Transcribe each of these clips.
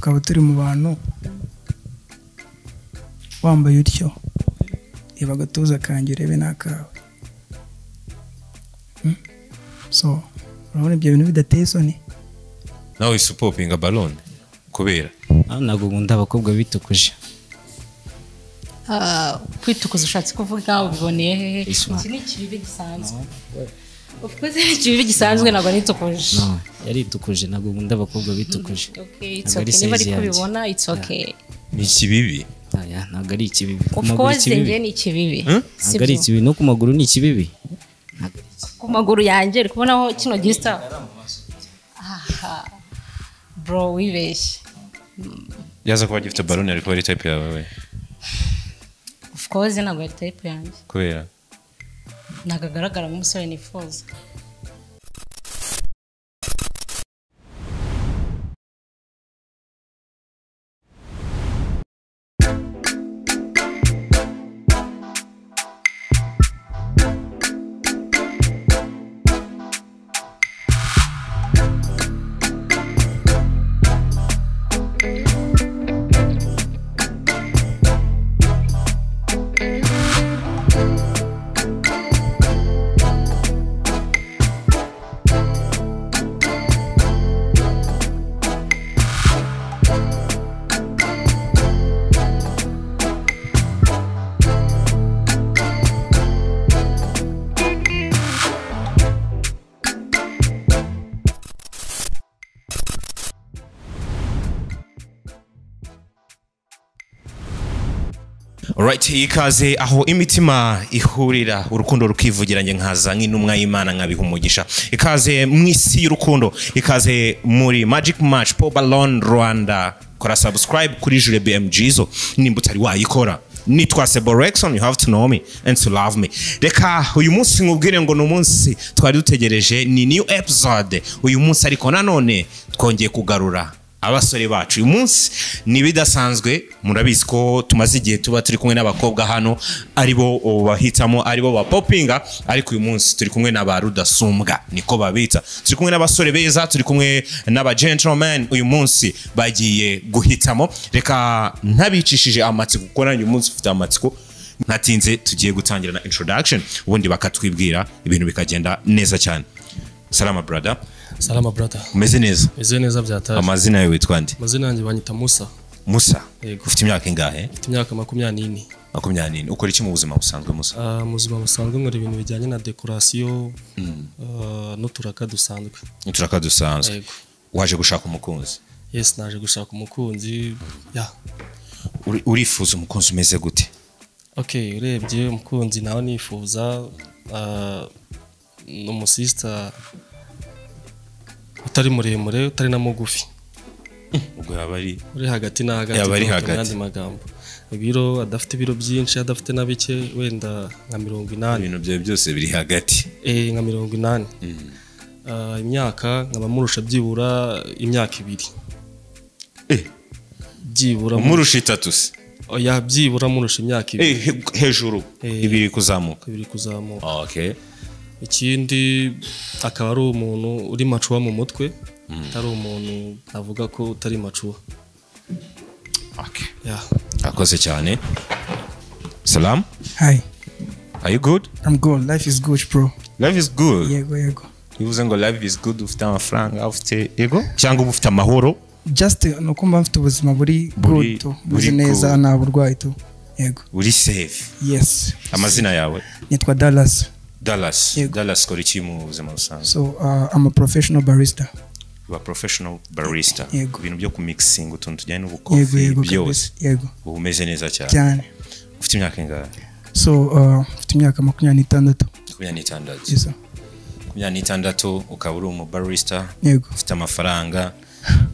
tukaba turi mu bantu wambaye utyo iba agatuza kanjye urebe n'akawe so urabona ibyo bintu bidateye isoni nawe supopinga balone kubera ntabwo nkunda abakobwa bitukuje kwitukuza ushatse kuvuga ubiboneye hehe iki ni ikibibi gisanzwe of course ni ikibibi gisanzwe ntabwo nitukuje no yaritukuje ntabwo nkunda abakobwa bitukuje okay it's okay niba ari kubibona it's okay ni ikibibi ntabwo ari ikibibi of course nge ni ikibibi ntabwo ari ikibibi no ku maguru ni ikibibi ku maguru yanjye uri kubonaho kino gista bro wibeshye yaza kuba gifite balone ariko ari type yawe we of course ntabwo ari type yanjye kubera ntabwo agaragara nk'umusore nifuza Alright, ikaze aho imitima ihurira urukundo rukivugiranye nkaza nk'intumwa y'Imana nkabiha umugisha. Ikaze mwisi y'urukundo, ikaze muri Magic Match Po Ballon Rwanda. Kora subscribe kuri Jure BMG zo nimba utari wayikora. Nitwa Seborexon, you have to know me and to love me. Reka uyu munsi nkubwire ngo n'umunsi twari dutegereje ni new episode. Uyu munsi ariko nanone twongeye kugarura abasore bacu. Uyu munsi ni bidasanzwe, murabizi ko tumaze igihe tuba turi kumwe n'abakobwa hano aribo bahitamo aribo bapopinga, ariko uyu munsi turi kumwe n'aba rudasumbwa niko babita. Turi kumwe n'abasore beza, turi kumwe n'aba gentlemen. Uyu munsi bagiye guhitamo. Reka ntabicishije amatsiko kuko nanjye uyu munsi ufite amatsiko. Natinze tugiye gutangira na introduction ubundi bakatwibwira ibintu bikagenda neza cyane. Salama brother. Salama brother. Umeze neza? Meze neza byataje. Amazina yawe witwa nde? Amazina yanjye banyita Musa. Musa. Yego. Ufite imyaka ingahe? Mfite imyaka 24. 24. Ukora iki mu buzima busanzwe Musa? Mu buzima busanzwe nkora ibintu bijyanye na decoration n'uturaka dusanzwe. Uturaka dusanzwe. Yego. Waje gushaka umukunzi? Yes, naje gushaka umukunzi. Urifuza umukunzi umeze gute? Okay, urebye umukunzi nawe nifuza n'umusista utari muremure utari na mugufi. Ubwo yabari uri hagati na hagati. Yabari hagati. Magambo. Ibiro adafite ibiro byinshi, adafite na bike, wenda nka 80. Ibintu byawe byose biri hagati. Nka 80. Imyaka nkaba murusha byibura imyaka 2. Byibura murusha 3 se. Oya, byibura murusha imyaka 2. Hejuru 2 kuzamuka. 2 kuzamuka. Okay. Ikindi akaba ari umuntu uri macuwa mu mutwe, atari umuntu avuga ko utari macuwa. Okay. Yeah. Akoze cyane. Salam. Hi. Are you good? I'm good. Life is good, bro. Life is good. Yego. Bivuze ngo life is good, ufite amafaranga, ufite yego cyangwa ufite amahoro? Just nuko mba mfite ubuzima buri good, buri neza nta burwayi to. Yego. Uri safe. Yes. Amazina yawe? Nitwa Dallas. Dallas kora iki mu buzima busanzwe? So I'm a professional barista. You are professional barista. Ibintu byo ku mixing utuntu tujyanye n'ubukofi byose. Yego. Umeze neza cyane. Ufite imyaka ingahe? So ufite imyaka 26. 26. Yes sir. 26 ukaba uri umu barista. Yego. Ufite amafaranga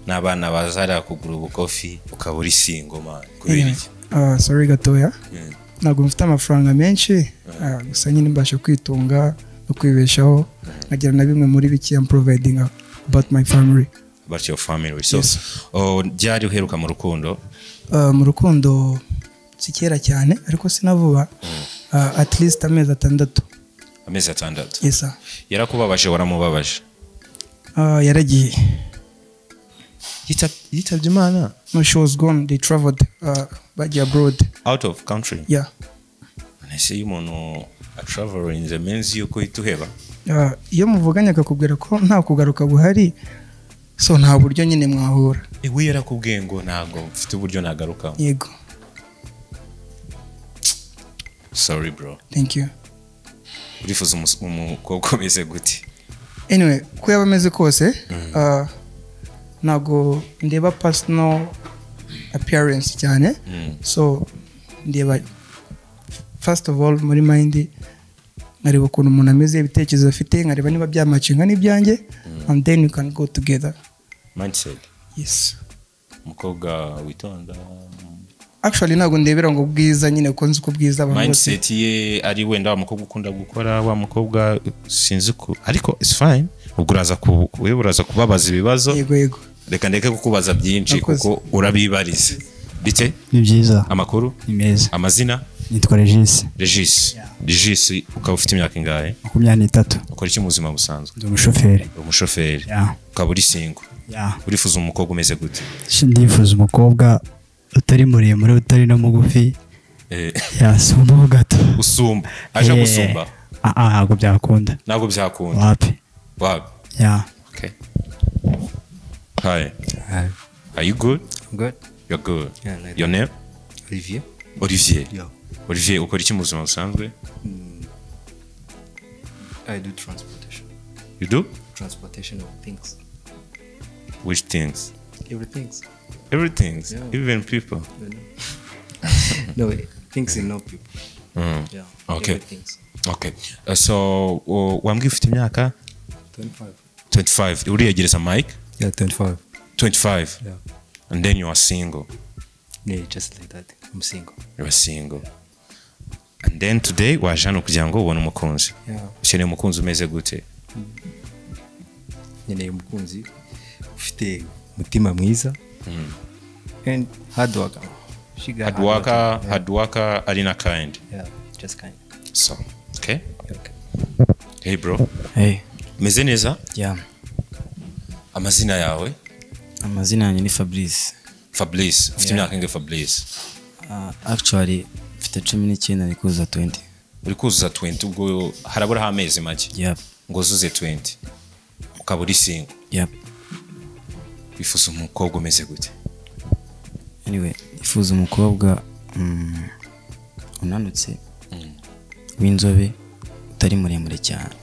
n'abana bazara kugura ubukofi ukaba uri single man. Kubera iki? Sorry gatoya. Ntabwo mfite amafaranga menshi, gusa nyine mbasha kwitunga no kwibeshaho, nkagira na bimwe muri biki I'm providing about my family. About your family. So byari uheruka mu rukundo? Mu rukundo si kera cyane ariko sinavuba, at least amezi 6. Amezi 6? Yes sir. Yarakubabaje waramubabaje? Yaragiye. yitabye Imana No, she was gone. They traveled bagiye abroad. out of country. Yeah. Nese umuntu a traveling the means yuko ituheba. Iyo muvuganye akakubwira ko nta kugaruka buhari, so nta buryo nyine mwahura. We yarakubwiye ngo ntago mfite uburyo nagaruka. Yego. Sorry bro. Thank you. Urifuza umukobwa umeze gute? Anyway, ko yaba ameze kose, ntago ndeba personal appearance cyane. So ndeba first of all muri mind nkareba ukuntu umuntu ameze, ibitekerezo afite, nkareba niba byamacinga n'ibyanjye, and then you can go together. Mindset. Yes. Umukobwa witonda. Actually ntago ndebera ngo bwiza nyine ko nzi ko bwiza abantu bose. Mindset ye ari wenda wa mukobwa ukunda gukora, wa mukobwa sinzi ko ariko it's fine. Ubwo uraza kubabaza ibibazo. Yego. Reka ndeke kukubaza byinshi kuko urabibariza. Bite? Ni byiza. Amakuru? Ni meza. Amazina? Nitwa Regis. Regis ukaba ufite imyaka ingahe? 23. Ukora iki mu buzima busanzwe? Ndi umushoferi. Umushoferi. Ukaba uri single. Urifuza umukobwa umeze gute? Ndifuza umukobwa utari muremure, utari no mugufi. Sumba gato. Usumba. Aje gusumba? Ntabwo byakunda. Ntabwo byakunda. Wapi? Okay. Hi. Are you good? Good. You're good. Yeah, like Your name? Olivier. Olivier, ukora iki mu buzima busanzwe? I do transportation. You do? Transportation of things. Which things? Everything. Yeah. Even people. No, things in no people. Yeah. Okay. Everything's. Okay. So, wambwiye ufite imyaka? 25. Uriyegereza mic? Yeah, 25. 25. Yeah. And then you are single. Yeah, just like that. I'm single. You are single. And then today waje hano kugira ngo ubone umukunzi. Yeah. Ukeneye umukunzi umeze gute? Nkeneye umukunzi ufite umutima mwiza. And hard worker. Hard worker, ari na kind. Yeah, just kind. So, okay? Hey bro. Hey. Meze neza? Yeah. Amazina yawe? Amazina yanjye ni Fabrice. Fabrice. Ufite imyaka ingahe Fabrice? Actually mfite 19 ari kuza 20. Uri kuza 20 ubwo harabura amezi make. Yep. Ngo zuze 20. Ukaba uri single. Yep. Wifuza umukobwa umeze gute? Anyway, ifuza umukobwa unanutse w'inzobe utari muremure cyane.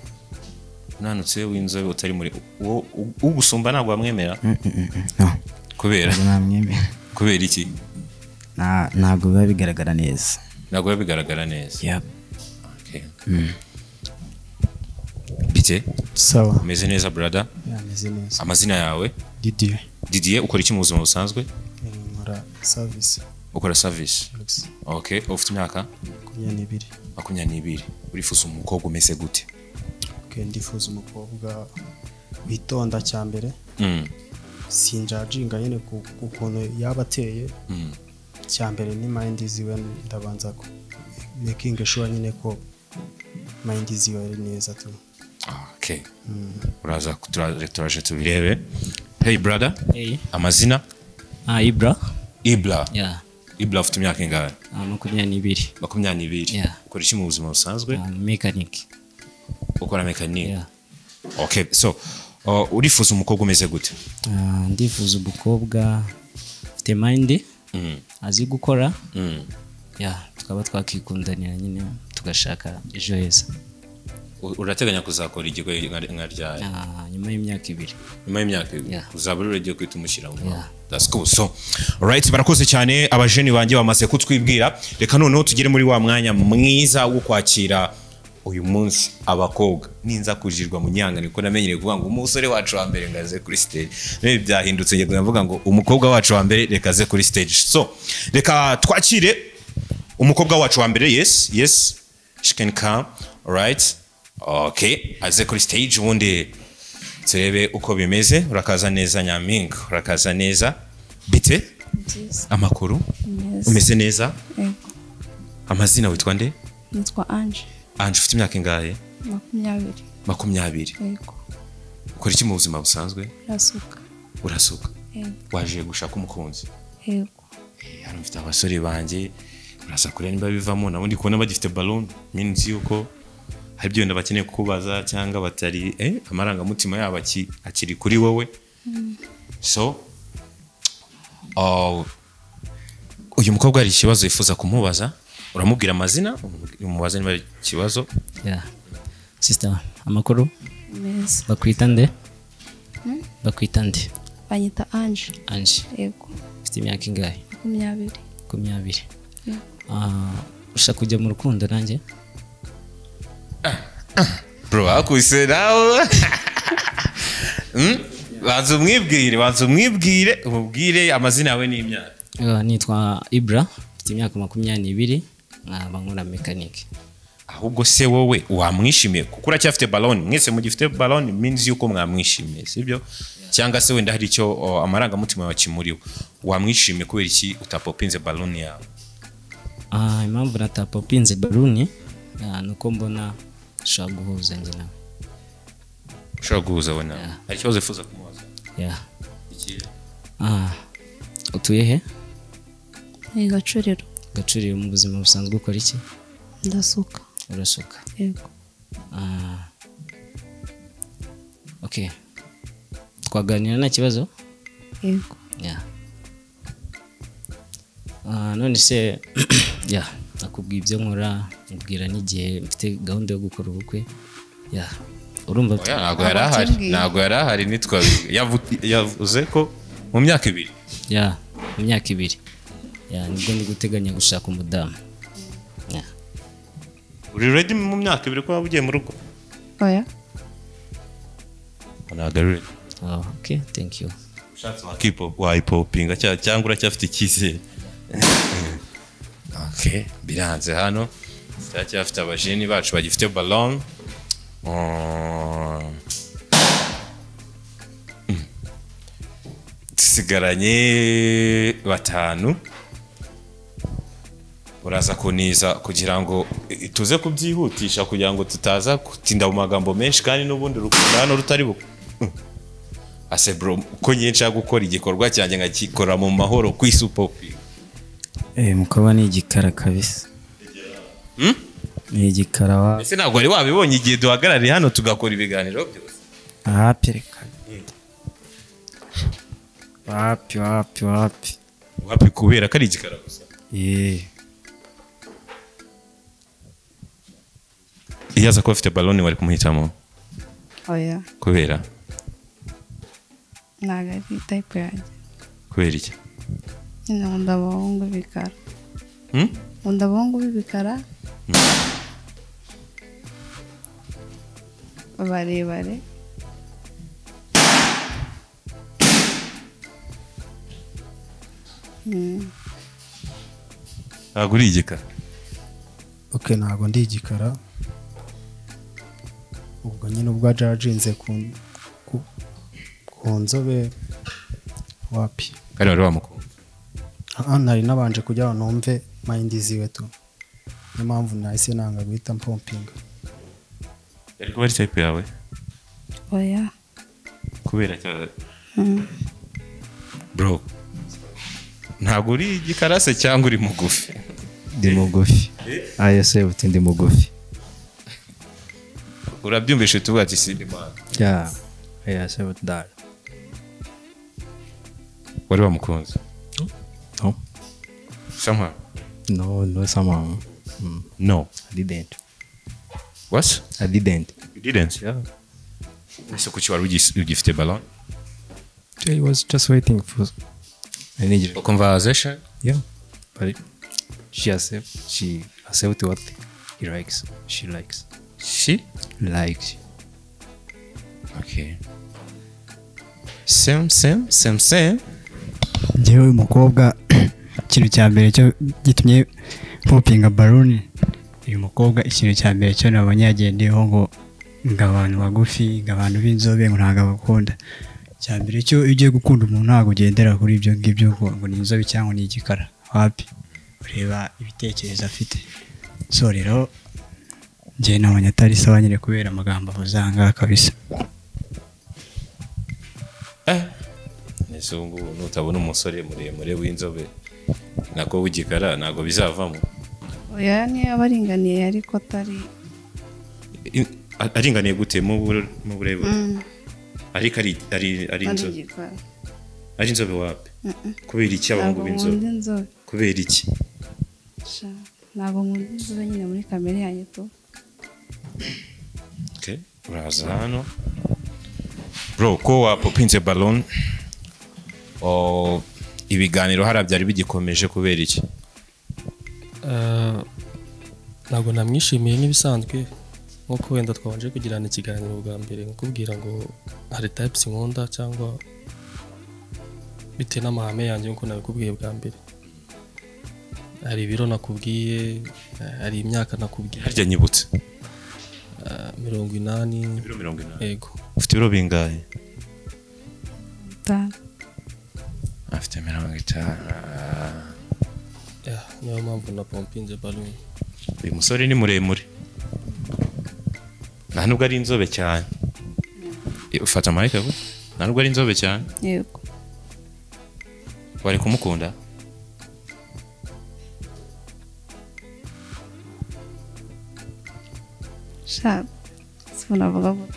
Unanutse w'inzobe utari muri ugusumba ntabwo bamwemera? No. Kubera? Namwemera. Kubera iki? Ntabwo biba bigaragara neza. Ntabwo biba bigaragara neza. Yep. Okay. Bite? Sawa. Umeze neza brother? Meze neza. Amazina yawe? Didier, ukora iki mu buzima busanzwe? Nkora service. Ukora service? Okay, ufite imyaka? 22. Urifuza umukobwa umeze gute? Okay, ndifuza umukobwa witonda cyambere. Sinjajinga nyine kukuntu yaba ateye. Cyambere ni mind ziwe ndabanza ko making sure nyine ko mind ziwe ari neza tu. Okay. Uraza turaje tubirebe. Hey brother. Hey. Amazina? Ibra. Yeah. Ibra ufite imyaka ingahe? 22. Yeah. Ukora iki mu buzima busanzwe? Mechanic. Ukora mechanic? Yeah. Okay, so urifuza umukobwa umeze gute? Ndifuza umukobwa ufite mind azi gukora. Yeah, tukaba twakikundanira nyine tugashaka ejo heza. Urateganya kuzakora igigo nka ryari? Nyuma y'imyaka 2. Nyuma y'imyaka 2 uzaba uragiye kwita umushyira mu. That's cool. So, alright, barakoze cyane abajeni banjye bamaze kutwibwira. Reka noneho tugere muri wa mwanya mwiza wo kwakira uyu munsi abakobwa. Ninza kujirwa mu nyanga niko namenyere kuvuga ngo umusore wacu wa mbere ngaze kuri stage. None byahindutse ngiye kuvuga ngo umukobwa wacu wa mbere reka ze kuri stage. So, reka twakire umukobwa wacu wa mbere. Yes. She can come. Alright. Okay, aze kuri stage ubundi turebe uko bimeze. Urakaza neza Nyampinga, urakaza neza. Bite? Amakuru? Umeze neza? Yego. Amazina witwa nde? Nitwa Ange. Ange ufite imyaka ingahe? 20. Yego. Ukora iki mu buzima busanzwe? Urasuka. waje gushaka umukunzi yego hano mfite abasore banjye urasa kure niba bivamo nabundi kubona bagifite ballon means yuko hari ibyo wenda bakeneye kukubaza cyangwa batari amarangamutima yabo akiri kuri wowe so uyu mukobwa hari ikibazo yifuza kumubaza uramubwira amazina umubaza niba ari ikibazo sister amakuru meza bakwita nde banyita Ange yego ufite imyaka ingahe 20 ushaka kujya mu rukundo nanjye bro akuse nawe banza umubwire amazina yawe n'imyaka nitwa Ibra mfite imyaka 20 nkaba nkora mekanike ahubwo se wowe wamwishimiye kuko uracyafite ballon mwese mugifite ballon means yuko mwamwishimiye sibyo cyangwa se wenda hari icyo amarangamutima yawe kimuriwe wamwishimiye kubera iki utapopinze ballon yawe impamvu natapopinze ballon nuko mbona ushaka guhuza njye nawe ushaka guhuza we nawe hari ikibazo wifuza kumubaza utuye he Gacuriro mu buzima busanzwe ukora iki urasuka yego okay twaganira nta kibazo yego none se nakubwiye ibyo nkora mubwira n'igihe mfite gahunda yo gukora ubukwe urumva ntabwo yari ahari nitwa yavuze ko mu myaka 2 mu myaka 2 nibwo ndi guteganya gushaka umudamu uri ready mu myaka 2 ko wabugiye mu rugo oya ntabwo ari ready okay thank you ushatse wayipopinga cyangwa uracyafite icyizere okay biranze hano turacyafite abajeni bacu bagifite ballon dusigaranye 5 uraza kuniza kugira ngo tuze kubyihutisha kugira ngo tutaza gutinda mu magambo menshi kandi n'ubundi rukundo hano rutari buko ase bro uko nyinshi gukora igikorwa cyanjye ngakikora mu mahoro kwisupopi mukaba ni igikara kabisa ni igikara wa ese ntabwo ari wabibonye igihe duhagarariye hano tugakora ibiganiro byose pereka wapi kubera ko ari igikara gusa iyo aza kuba afite ballon wari kumuhitamo oya kubera ntabwo ari type yanjye kubera iki nkunda abahungu b'ibikara nkunda abahungu b'ibikara barebare ntabwo uri igikara ntabwo ndi igikara ubwo nyine ubwo ajajinze ku nzobe wapi kandi wari wamukunda nari nabanje kugira ngo numve mind ziwe tu niyo mpamvu nahise nanga guhita mpompinga yari kuba ari type yawe oya kubera cyane bro ntabwo uri igikarase cyangwa uri mugufi ndi mugufi ayese uti ndi mugufi urabyumvishe tuvuga ati sindi mana ayese uti dar wari wamukunze no somehow no somehow no I didn't what I didn't you didn't ese kuki wari ugifite ballon I was just waiting for a conversation but she accept what he likes she likes okay same njyewe uyu mukobwa ikintu cya mbere cyo gitumye popinga ballon uyu mukobwa ikintu cya mbere cyo nabonye yagendeyeho ngo abantu bagufi abantu b'inzobe ngo ntabwo abakunda cya mbere cyo iyo ugiye gukunda umuntu ntabwo ugendera kuri ibyo ngibyo ngo ni inzobe cyangwa ni igikara wapi ureba ibitekerezo afite so rero njye nabonye atari sawa nyine kubera amagambo avuze aha ngaha kabisa ese ubu ngubu nutabona umusore muremure w'inzobe nako w'igikara ntabwo bizavamo. oya niyo yaba aringaniye ariko atari aringaniye gute mu burebure? ariko ari inzobe, igikara. ari inzobe wapi? kubera iki abahungu b'inzobe? inzobe kubera iki? ntabwo nkunda inzobe nyine muri kamere yanjye tu. Okay, uraza hano bro ko wapopinze ballon ibiganiro hariya byari bigikomeje kubera iki? ntabwo namwishimiye nk'ibisanzwe nk'uko wenda twabanje kugirana ikiganiro bwa mbere nkakubwira ngo hari types nkunda cyangwa bitewe n'amahame yanjye nk'uko nabikubwiye bwa mbere. hari ibiro nakubwiye, hari imyaka nakubwiye. Harya nyibutse 80. ibiro 80. Yego. Ufite ibiro bingahe? 5. Afite 50. Niyo mpamvu na pompinze balloon. Uyu musore ni muremure. Nta nubwo ari inzobe cyane. Ufata mic aho? Nta nubwo ari inzobe cyane. Yego. Wari kumukunda? Sinavuga ngo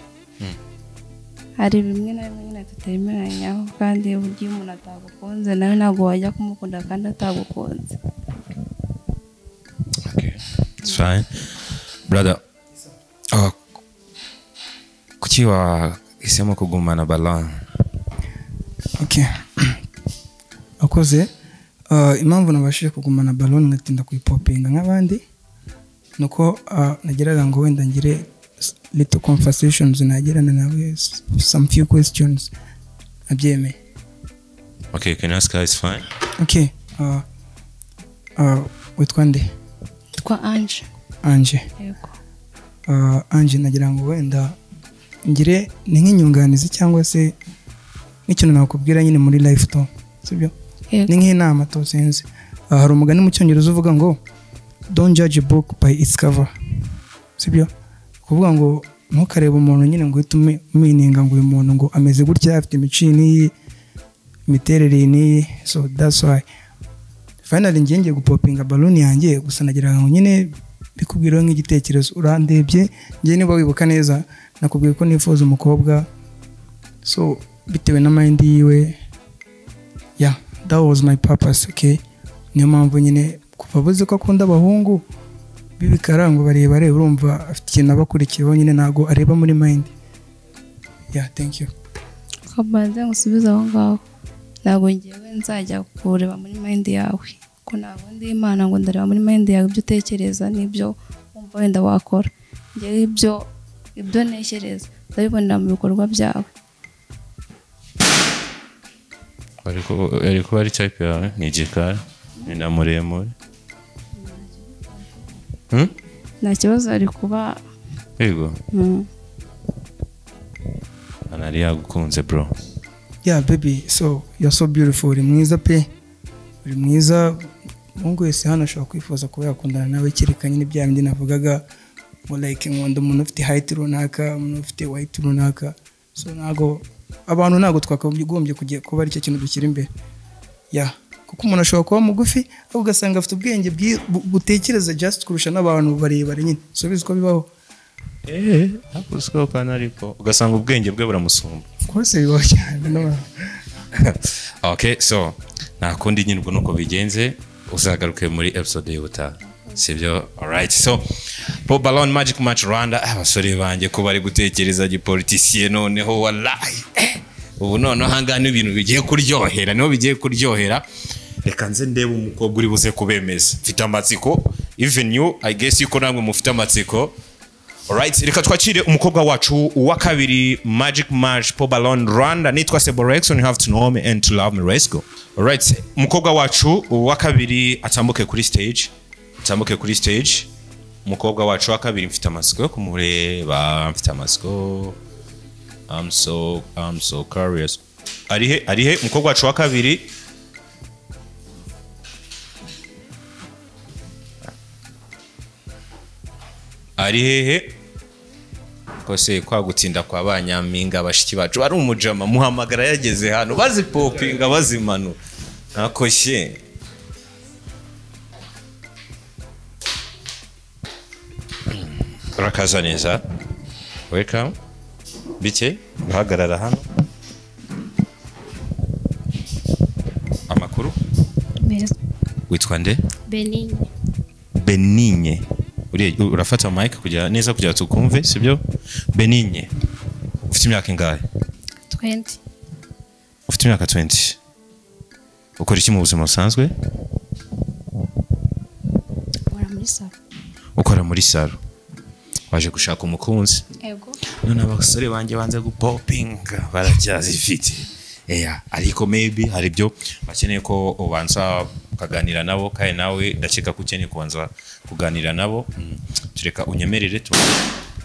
hari bimwe na bimwe nyine tutemeranyaho kandi uburyo umuntu atagukunze nawe ntabwo wajya kumukunda kandi atagukunze. Okay, it's fine. Brother, kuki wahisemo kugumana Ballon? Okay. Akoze impamvu nabashije kugumana Ballon ngatinda kuyipopinga nk'abandi nuko nageraga ngo wenda ngire little conversations nagirana nawe, some few questions abyeme. Okay, can I ask her? It's fine. Okay. Witwa nde? Twa Ange. Ange. Yego. Ange nagira ngo wenda ngire ni nk'inyunganizi cyangwa se n'ikintu nakubwira nyine muri life to, sibyo? Ni nk'inama to sense. Hari umugani mu cyongereza uvuga ngo don't judge a book by its cover. Sibyo? Kuvuga ngo ntukareba umuntu nyine ngo uhite umininga ngo uyu muntu ngo ameze gutya afite imicini imiterere ni, so that's why finally ngiye gupopinga Ballon yanjye gusa nagira ngo nyine bikubwiraho nk'igitekerezo. Urandebye ngiye niba wibuka neza nakubwiye ko nifuza umukobwa, so bitewe na mind yiwe, yeah, that was my purpose. Okay, niyo mpamvu nyine kubabuze ko akunda abahungu bibikarango barebare, urumva afite ikintu abakurikiyeho nyine ntago areba muri mind. Yeah, thank you. Kabanze ngusubiza aho ngaho, ntago ngiyewe nzajya kureba muri mind yawe ko ntago ndi Imana ngo ndareba muri mind yawe ibyo utekereza n'ibyo wumva wenda wakora. Ngiye ibyo ntekereza ndabibonera mu bikorwa byawe. Ariko ari type yawe ni igikara ni na muremure. Nta kibazo ari kuba. Yego. Anari yagukunze bro. Yeah baby, so you're so beautiful. Uri mwiza pe. Uri mwiza. Mungu wese hano ashobora kwifuza kuba yakundana nawe cyerekanye n'ibya bindi navugaga mo like ngondo umuntu ufite height runaka, umuntu ufite weight runaka. So nago abantu nago twakagombye kugiye kuba ari cyo kintu dukira imbere. Yeah. Kuko umuntu ashobora kuba mugufi ahubwo ugasanga afite ubwenge butekereza just kurusha n'abantu barebare nyine. So biziko bibaho. Akusiko kanariko ugasanga ubwenge bwe buramusumba. Of course bibaho cyane no. Okay, so nakundi nyine ubwo nuko bigenze uzagaruke muri episode y'ubutaha. Sibyo? Alright. So Paul Ballon Magic Match Rwanda abasore banjye ko bari gutekereza gipoliticier noneho wallahi. Ubu noneho hangana ibintu bigiye kuryohera, niho bigiye kuryohera. Reka nze ndebe umukobwa uri buze kubemeza. Mfite amatsiko, even you I guess yuko namwe mufite amatsiko. Alright, reka twakire umukobwa wacu wa kabiri Magic Match Paul Ballon Rwanda. Nitwa Seborex, you have to know me and to love me. Let's go. Alright, umukobwa wacu wa kabiri atambuke kuri stage. Atambuke kuri stage. Umukobwa wacu wa kabiri mfite amatsiko yo kumureba, mfite amatsiko. I'm so curious. Arihe umukobwa wacu wa kabiri. Arihe ako se kwa gutinda kwa banyampinga bashiki bacu bari umujama muhamagara yageze hano bazipopinga bazimanu nako she urakaza neza welcome bike uhagarara hano amakuru Meza. witwa nde Benigne. Benigne urafata mic kugira neza kugira tukumve sibyo Benigne ufite imyaka ingahe 20. ufite imyaka 20 ukora iki mu buzima busanzwe Ora muri salo. ukora muri salo waje gushaka umukunzi Ego. none abasore banjye banze gupopinga baracyazifite ariko maybe hari byo bakeneye ko ubanza ukaganira nabo kandi nawe ndakeka ko ukeneye kubanza kuganira nabo tureka unyemerere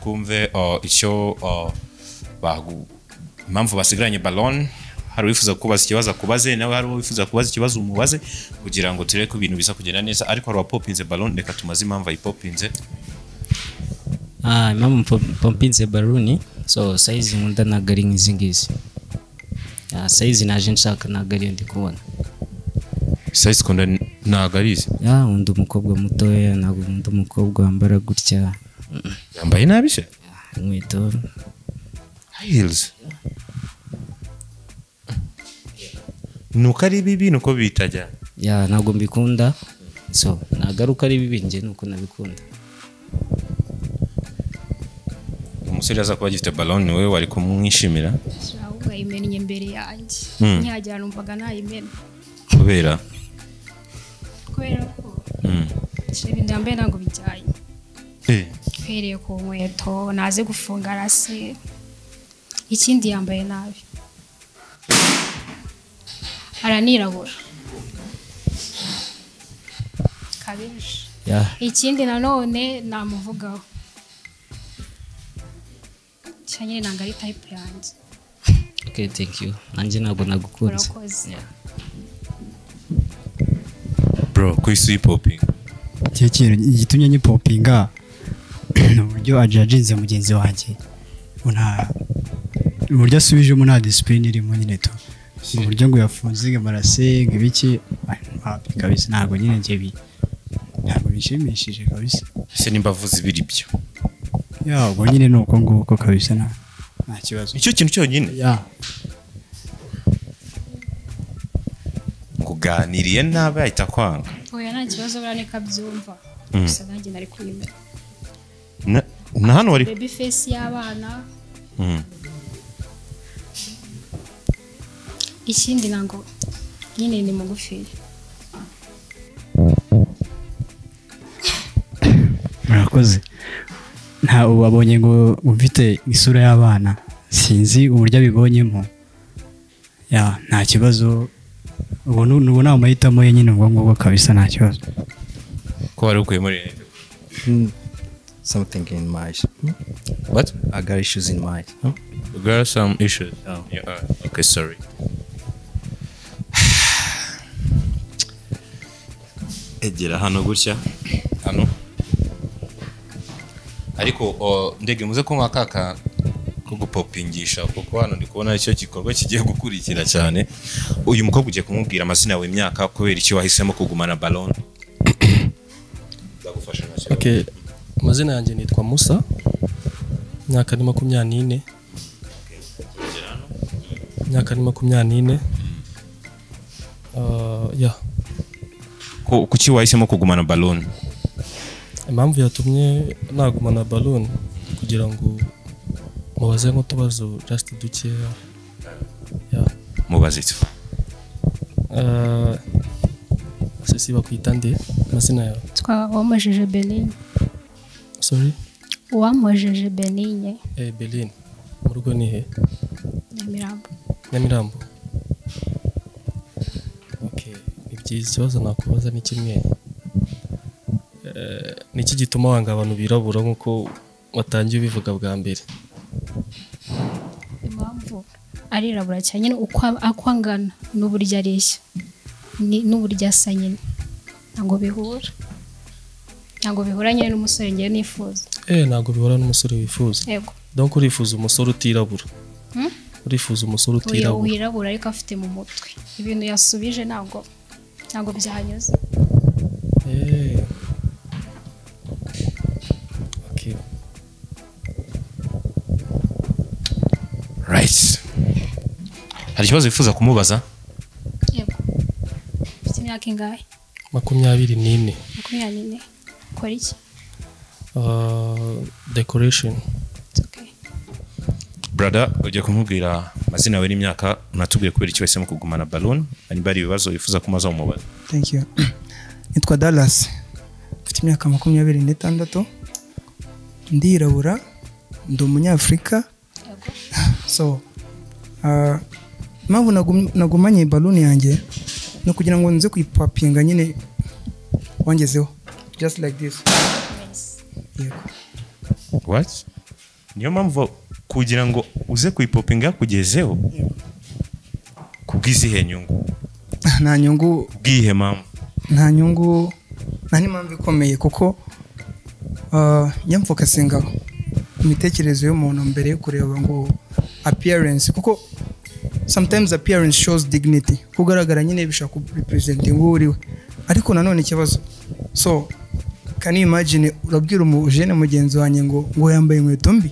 twumve icyo impamvu basigaranye ballon hari wifuza kubaza ikibazo akubaze nawe hari wifuza kubaza ikibazo umubaze kugira ngo tureke ibintu biza kugenda neza ariko hari wapopinze ballon reka tumaze impamvu ayipopinze impamvu popinze ballon so size nkunda nagari nk'izingizi size naje nshaka nagari ndi kubona size kunda nagarize undi umukobwa mutoya ntabwo undi umukobwa wambara gutya yambaye nabi se inkweto heels nuko ari bibi nuko bitajya ntabwo mbikunda so nagaruka ari bibi nge nuko nabikunda umusore aza kuba agifite ballon niwe wari kumwishimira ahubwo yimennye imbere yanjye ntihagera numvaga ntayimena kubera ko ibintu yambaye ntabwo bijyanye uhereye ku nkweto naze gufunga rase ikindi yambaye nabi aranirabura kabije ikindi nanone namuvugaho cyane nanga ari type yanjye okay thank you nanjye ntabwo nagukunze bro kwisi poping cyo kintu gitumye nyipopinga uburyo ajajinze mugenzi wanjye uburyo asubijemo nta discipline irimo nyine to uburyo ngo yafunze amarase ibiki kabisa ntabwo nyine ngebi ntabwo bishimishije kabisa se nimbavuze biri byo ubwo nyine nuko nguko kabisa nta kibazo icyo kintu cyonyine kuganiriye nabe ahita kwanga oya nta kibazo baranika byumva gusa nanjye nari kuyimera na hano wari baby face y'abana ikindi nango nyine ni mugufi murakoze nta wabonye ngo ufite isura y'abana sinzi uburyo abibonyemo nta kibazo ubu ni amahitamo ye nyine ubwo ngubwo kabisa nta kibazo ko wari ukuye muri something in my what I got issues in my you got some issues okay sorry egera hano gutya hano ariko ndege muze ko mwakaka ko gupopingisha kuko hano ndi kubona icyo gikorwa kigiye gukurikira cyane uyu mukobwa ugiye kumubwira amazina yawe imyaka kubera icyo wahisemo kugumana ballon ndagufasha nacyo okay amazina yanjye nitwa Musa imyaka ni 24 imyaka ni 24 kuki wahisemo kugumana ballon impamvu yatumye nagumana ballon kugira ngo mubaze nk'utubazo just dukeya mubaze icyo sisi bakwita nde amazina yawe wamujeje Benigne sorry wamujeje Benigne Benigne mu rugo ni he Nyamirambo okay ibyiza ikibazo nakubaza ni kimwe niki gituma wanga abantu birabura nkuko watangiye ubivuga bwa mbere impamvu arirabura cyane uko akwangana n'uburyo areshya n'uburyo asa nyine ntabwo bihura nyine n'umusore ngiye nifuza ntabwo bihura n'umusore wifuza yego donc urifuza umusore utirabura urifuza umusore utirabura wirabura ariko afite mu mutwe ibintu yasubije ntabwo byanyuze. Okay. Right. Hari ikibazo wifuza kumubaza? Yego. Ufite imyaka ingahe? 24. 24. Ukora iki? Decoration. It's okay. Brother, ujye kumubwira amazina yawe n'imyaka unatubwiye kubera icyo wahisemo kugumana Balloon, ari bari ibibazo wifuza kumaza umubaza. Thank you. Nitwa Dallas. Mfite imyaka 26. Ndirabura, ndi umunyafrika. So mpamvu nagumanye Balloon yanjye no kugira ngo nze kuyipapinga nyine wangezeho just like this. Yego. What? Niyo mpamvu kugira ngo uze kuyipopinga kugezeho kubwizihe nyungu? Nta nyungu bwihe mpamvu? Nta nyungu, nta n'impamvu ikomeye kuko yamfokasinga imitekerezo y'umuntu mbere yo kureba ngo appearance, kuko sometimes appearance shows dignity, kugaragara nyine bishaka representing uriwe, ariko nanone ikibazo. So can you imagine urabwira umujene mugenzi wanjye ngo yambaye inkweto mbi?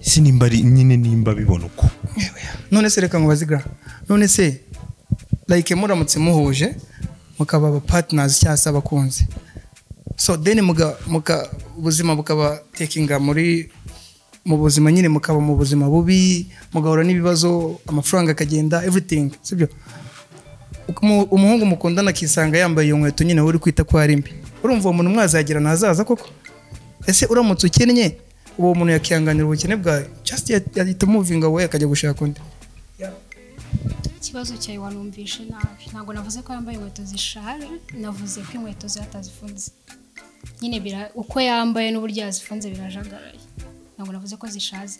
Sinimba nyine nimba bibona uko. None se reka ngo bazigra, none se like muramutse muhuje mukaba aba partners cyangwa se abakunzi, so then muka ubuzima bukaba takinga mu buzima nyine mukaba mu buzima bubi, mugahura n'ibibazo, amafaranga akagenda, everything, sibyo? Umuhungu mukundana kisanga yambaye iyo nkweto nyine uri kwita ko ari mbi, urumva umuntu mwazagira nazaza koko? Ese uramutse ukennye uwo muntu yakihanganira ubukene bwawe, just yahita moving away akajya gushaka undi. Ikibazo cyawe wanumvishe nabi, ntabwo navuze ko yambaye inkweto zishaje, navuze ko inkweto ze atazifunze nyine uko yambaye n'uburyo yazifunze birajagaraye, ntabwo navuze ko zishaje,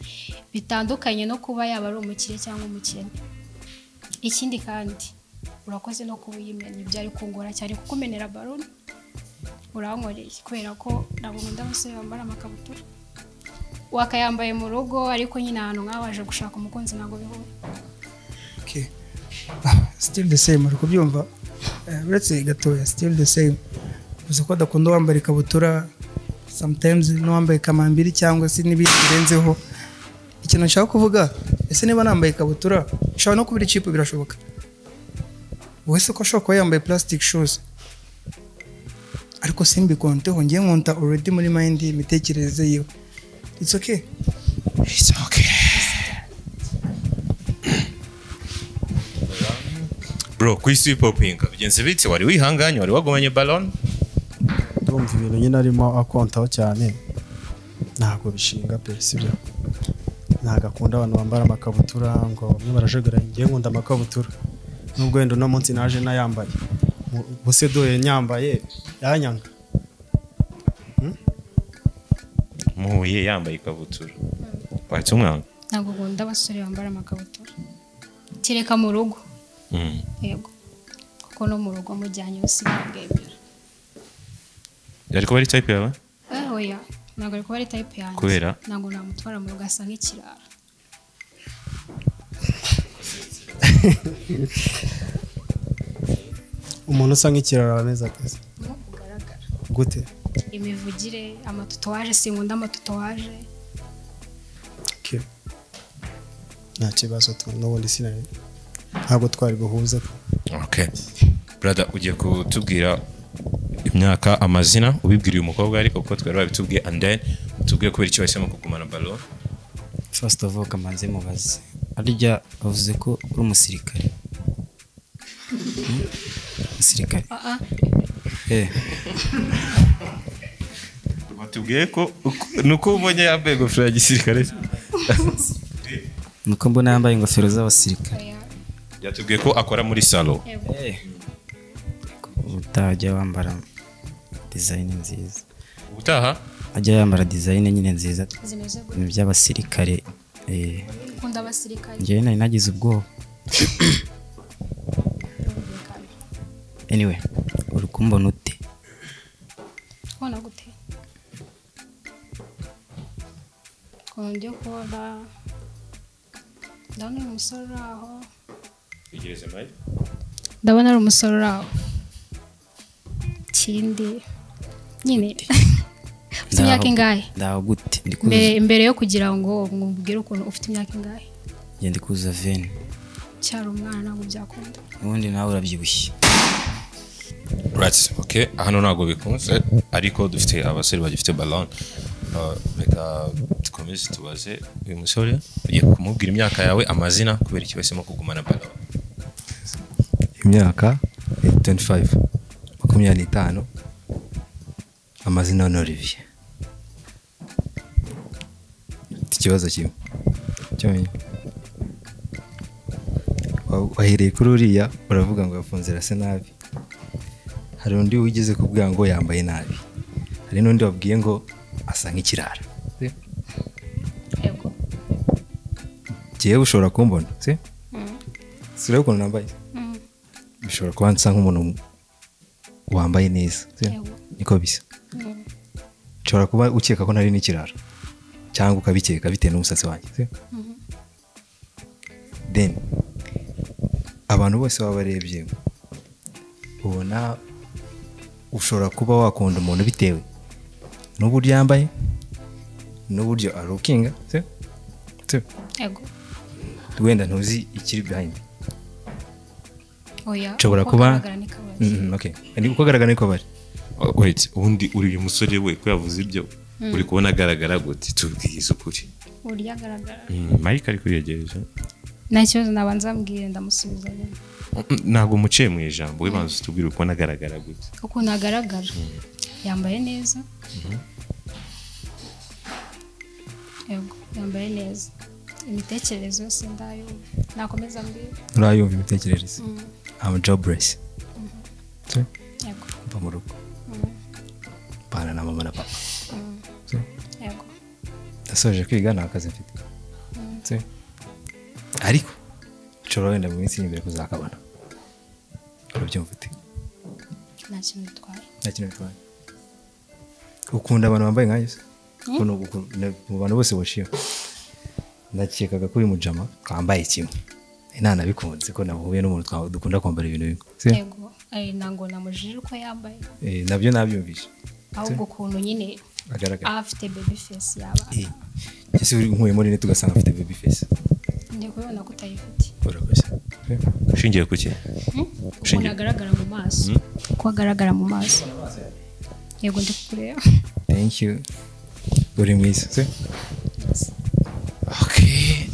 bitandukanye no kuba yaba ari umukire cyangwa umukene. Ikindi kandi urakoze no kuba uyimenye, byari kungora cyane kukumenera Balloon, urankoreye kubera ko ntabwo nkunda abasore bambara amakabutura, wakayambaye mu rugo ariko nyine ahantu nk'aho waje gushaka umukunzi ntabwo bihura. Okay. Still the same, ariko byumva uretse gatoya, still the same. Uzi ko adakunda wambara ikabutura, sometimes no wambaye kamambiri cyangwa se n'ibindi birenzeho. Ikintu nshaka kuvuga, ese niba nambaye ikabutura ushobora no kubira cheap, birashoboka. Wese ko ashobora kuba yambaye plastic shoes, ariko simbikonteho, ngiye nkonta already muri mind imitekerereze yiwe. It's okay. It's okay. Bro, kwisi popinga bigenze bite? Wari wihanganye, wari wagumanye Balloon? Ndumva ibintu nyine arimo akontaho cyane, ntabwo bishinga pe, sibyo? Ntabwo akunda abantu bambara amakabutura ngo bamwe barajagara, ngiye nkunda amakabutura nubwo wenda uno munsi naje nayambaye, bose doye nyambaye yanyanga. Muhuye yambaye ikabutura wahita umwanga? Ntabwo nkunda abasore bambara amakabutura kereka mu rugo. Yego, kuko no mu rugo mujyanye usigaye. Yari kuba ari type yawe? Oya, ntabwo ari kuba ari type yanjye. Kubera? Ntabwo namutwara mu rugo asa nk'ikirara. Umuntu usa nk'ikirara ameze akazi. Kugaragara. Gute? Imivugire, amatutowaje, sinkunda amatutowaje. Okay. Nta kibazo n'ubundi sinari. Ntabwo twari guhuza. Okay. Brother, ugiye kutubwira imyaka, amazina, ubibwira uyu mukobwa ariko kuko twari babitubwiye, and then utubwiye kubera icyo wahisemo kugumana Balloon. First of all, kamanze mubaze. Arya bavuze ko uri umusirikare. Umusirikare? Batubwiye ko nuko ubonye yambaye ingofero ya gisirikare. Nuko mbona yambaye ingofero z'abasirikare. Yatubwiye ko akora muri salon. Utajya wambara design nziza. Utaha? Ajya yambara design nyine nziza. Zimeze gute? Ni by'abasirikare. Nkunda abasirikare. Njye nari nagize ubwoba. Anyway, urukumbona ute? Ubona gute? ukuntu ndi kubona ndabona uyu musore uri aho Igereze mai. ndabona ari umusore uri aho ikindi nyine ufite imyaka ingahe ndaho gute ndi kuza mbere yo kugira ngo mwubwire ukuntu ufite imyaka ingahe njye ndi kuza 20 cyari umwana ntabwo byakunda ubundi nawe urabyibushye Right, okay. Hano ntabwo bikunze ariko dufite abasore bagifite ballon. Reka dukomeze tubaze uyu musore ugiye kumubwira imyaka yawe amazina kubera iki bahisemo kugumana ballon. Imyaka 25 25 amazina ni Olivier. Ikibazo kimwe cyonyine wahereye kuri uriya uravuga ngo yafunze rase nabi, hari undi wigeze kubwira ngo yambaye nabi, hari n'undi wabwiye ngo asa nk'ikirara. yego Jewe ushobora kumbona sire ukuntu nambaye bishobora kuba nsa nk'umuntu wambaye neza niko bisa. Ushobora kuba ukeka ko ntari n'ikirara cyangwa ukabikeka bitewe n'umusatsi wanjye. Then abantu bose babarebye ubona ushobora kuba wakunda umuntu bitewe n'uburyo yambaye n'uburyo arukinga yego wenda ntuzi ikiri behind. oya Nshobora kuba okay ndi uko agaragara niko bari. Wait, ubundi uri musore we ko yavuze ibyo uri kubona agaragara gute tubwize ukuri. urya agaragara Mike ari kuyegereje. nta kibazo nabanza mbwire ndamusubiza Ntabwo muciye mu ijambo we banze tubwire uko nagaragara gute. ukuntu agaragara yambaye neza yego yambaye neza imitekerereze yose ndayumva nakomeza mbwira Urayumva imitekerereze. I'm jobless. yego mva mu rugo bana na mama na papa. yego Nasoje kwiga nta kazi mfite. Ariko nshobora wenda mu minsi imbere kuzakabona. Urabyumva ute? nta kintu bitwaye Nta kintu bitwaye. Ukunda abantu bambaye nkayo se? Mu bantu bose boshiye. Nakekaga ko uri mujama twambaye kimwe. Inana bikunze ko nahuye n'umuntu dukunda kwambara ibintu bimwe. yego ntango namujije uko yambaye Nabyo nabyumvise. ahubwo ukuntu nyine agaragara afite baby face yaba ese uri nkuyemo nini tugasanga afite baby face. ndi kubona ko utayifite Urakoze. Ushingiye ku ki? ukuntu agaragara mu maso uko agaragara mu maso yego ndi kureba Thank you. Uri mwiza. Okay.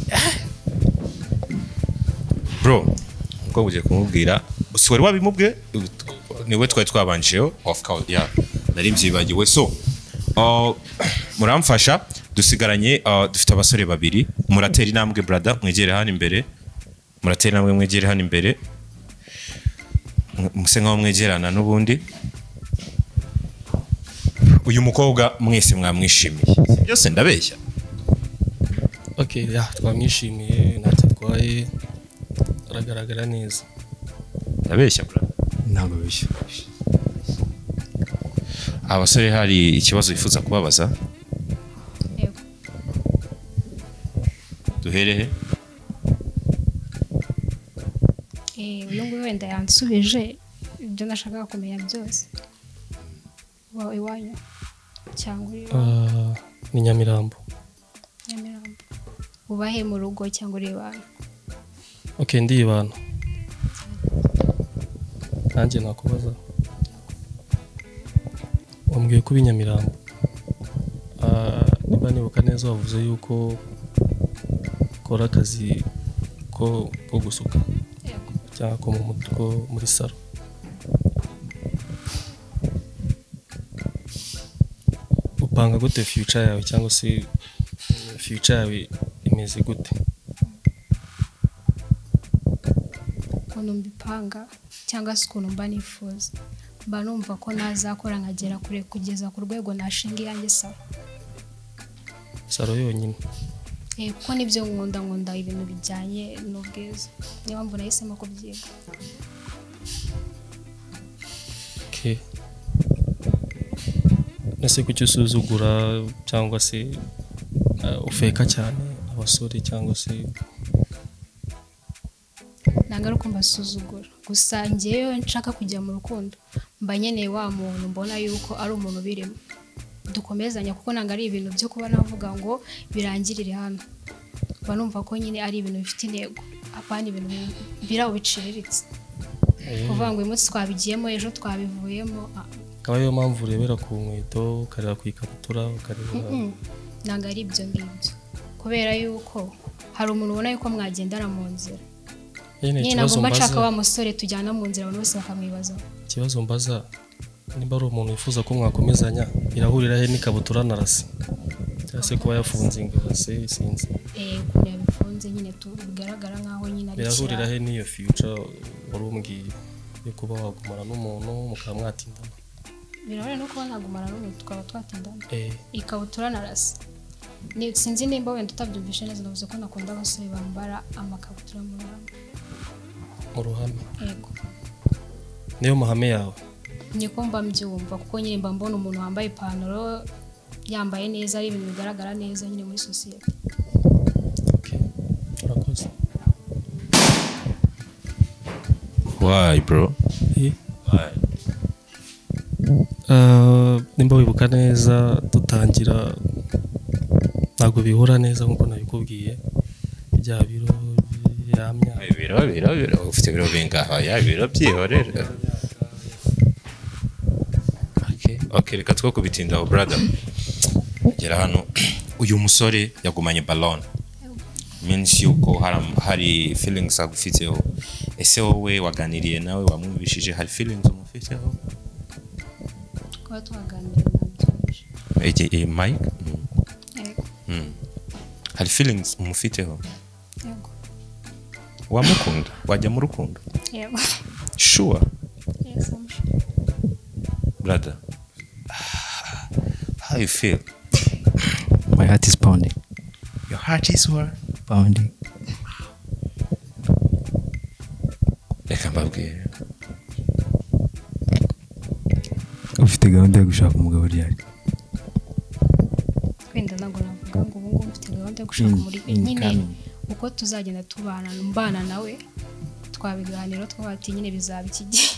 Bro, uko ugiye kumubwira uswari wabimubwe niwe twari twabanjeho of course yeah nari mbyibagiwe so muramfasha dusigaranye dufite abasore babiri muratera intambwe brother mwegere hano imbere muratera intambwe mwegere hano imbere muse nkaho mwegerana n'ubundi uyu mukobwa mwese mwamwishimiye byose ndabeshya Okay, twamwishimiye ntacyo atwaye aragaragara neza. ndabeshya bro Ntabwo bishya. abasore hari ikibazo bifuza kubabaza yego duherehe uyu nguyu wenda yansubije ibyo nashakaga kumenya byose iwanyu cyangwa Ni Nyamirambo. Nyamirambo ubahe mu rugo cyangwa uri iwanyu Okay, ndi ibana. Nanjye nakubaza. Wambwiye ko Nyamirambo. Niba nibuka neza wavuze yuko ukora akazi ko gusuka cyangwa ko mu mutwe muri salo. Upanga gute future yawe cyangwa se future yawe imeze gute? ukuntu mbipanga cyangwa se ukuntu mba nifuza mba numva ko nazakora nkagera kure kugeza ku rwego nashinga iyanjye salo yonyine. kuko nibyo nkunda ibintu bijyanye n'ubwiza niyo mpamvu nahisemo kubyiga. Okay. Ese kuki usuzugura cyangwa se ufeka cyane abasore cyangwa se ntabwo ari uko mbasuzugura gusa ngewe nshaka kujya mu rukundo mba nkeneye wa muntu mbona yuko ari umuntu ubirimo dukomezanya kuko ntabwo ari ibintu byo kuba navuga ngo birangirire hano mba numva ko nyine ari ibintu bifite intego apana ibintu biraho biciriritse kuvuga ngo uyu munsi twabigiyemo ejo twabivuyemo akaba ariyo mpamvu urebera ku nkweto ukareba ku ikabutura ukareba ntabwo ari ibyo ngibyo kubera yuko hari umuntu ubona yuko mwagendana mu nzira nyine ntabwo mbashaka wa musore tujyana mu nzira abantu bose bakamwibaza ikibazo mbaza nimba ari umuntu wifuza ko mwakomezanya birahurira he n'ikabutura na rasi cyangwa se kuba yafunze ingase sinzi ukuntu yabifunze nyine bigaragara nkaho nyine ari birahurira he n'iyo future wari umbwiye yo kuba wagumana n'umuntu mukaba mwatindana birahurira no kuba nagumana n'umuntu tukaba twatindana ikabutura na rasi sinzi nimba wenda utabyumvishe neza navuze ko nakunda abasore bambara amakabutura mu ruhame yego niyo mahame yawe niko mba mbyumva kuko nyine mba mbona umuntu wambaye ipantaro yambaye neza ari ibintu bigaragara neza nyine muri sosiyete urakoze why bro nimba wibuka neza dutangira ntabwo bihura neza nk'uko nabikubwiye bya biro yamya biro ufite biro bingaha ya biro byihorera okay reka two kubitindaho brother gera hano uyu musore yagumanye ballon means yuko hari feelings agufiteho ese wowe waganiriye nawe wamwumvishije hari feelings umufiteho ko twaganiriye nabyo Mike hari feelings umufiteho yego wamukunda wajya mu rukundo yego sure yes I'm sure brother how you feel my heart is pounding your heart is what pounding reka mbabwire ufite gahunda yo gushaka umugabo ryari wenda ntabwo navuga ngo ubu ngubu mfite gahunda yo gushaka muri nyine uko tuzagenda mbana nawe twabiganiro twabati nyine bizaba iki gihe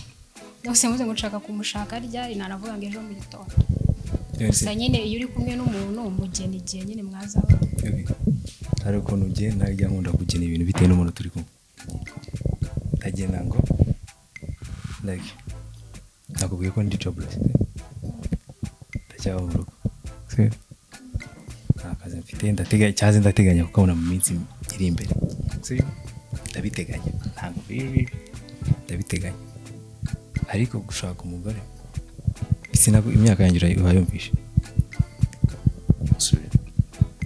nose muze ngo nshaka kumushaka ryari nanavuga ngo ejo mu gitondo gusa nyine iyo uri kumwe n'umuntu umugeni igihe nyine mwazaba hari ukuntu ugenda najya nkunda kugena ibintu bitewe n'umuntu turi kumwe ndagenda ngo like nakubwiye ko ndi jobless ndacyaba mu rugo akazi mfite ndateganya kukabona mu minsi iri imbere ndabiteganya ntabwo ndabiteganya ariko gushaka umugore sinako imyaka yanjye urayumvishe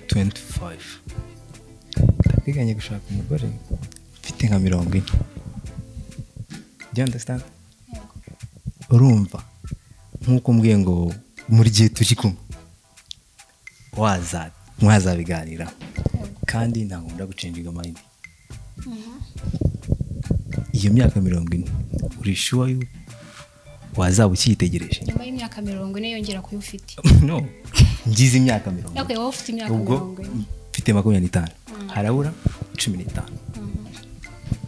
25 ndateganya gushaka umugore mfite nka 40 do you understand urumva nkuko mbwiye ngo muri gihe turi kumwe mwazabiganiraho kandi ntabwo ndagucenjinga mind iyo myaka 40 uri sure you wazaba ukiyitegereje nyuma y'imyaka 40 yongera kuyo ufite no ngize imyaka 40 okay wowe ufite imyaka 40 mfite 25 harabura 15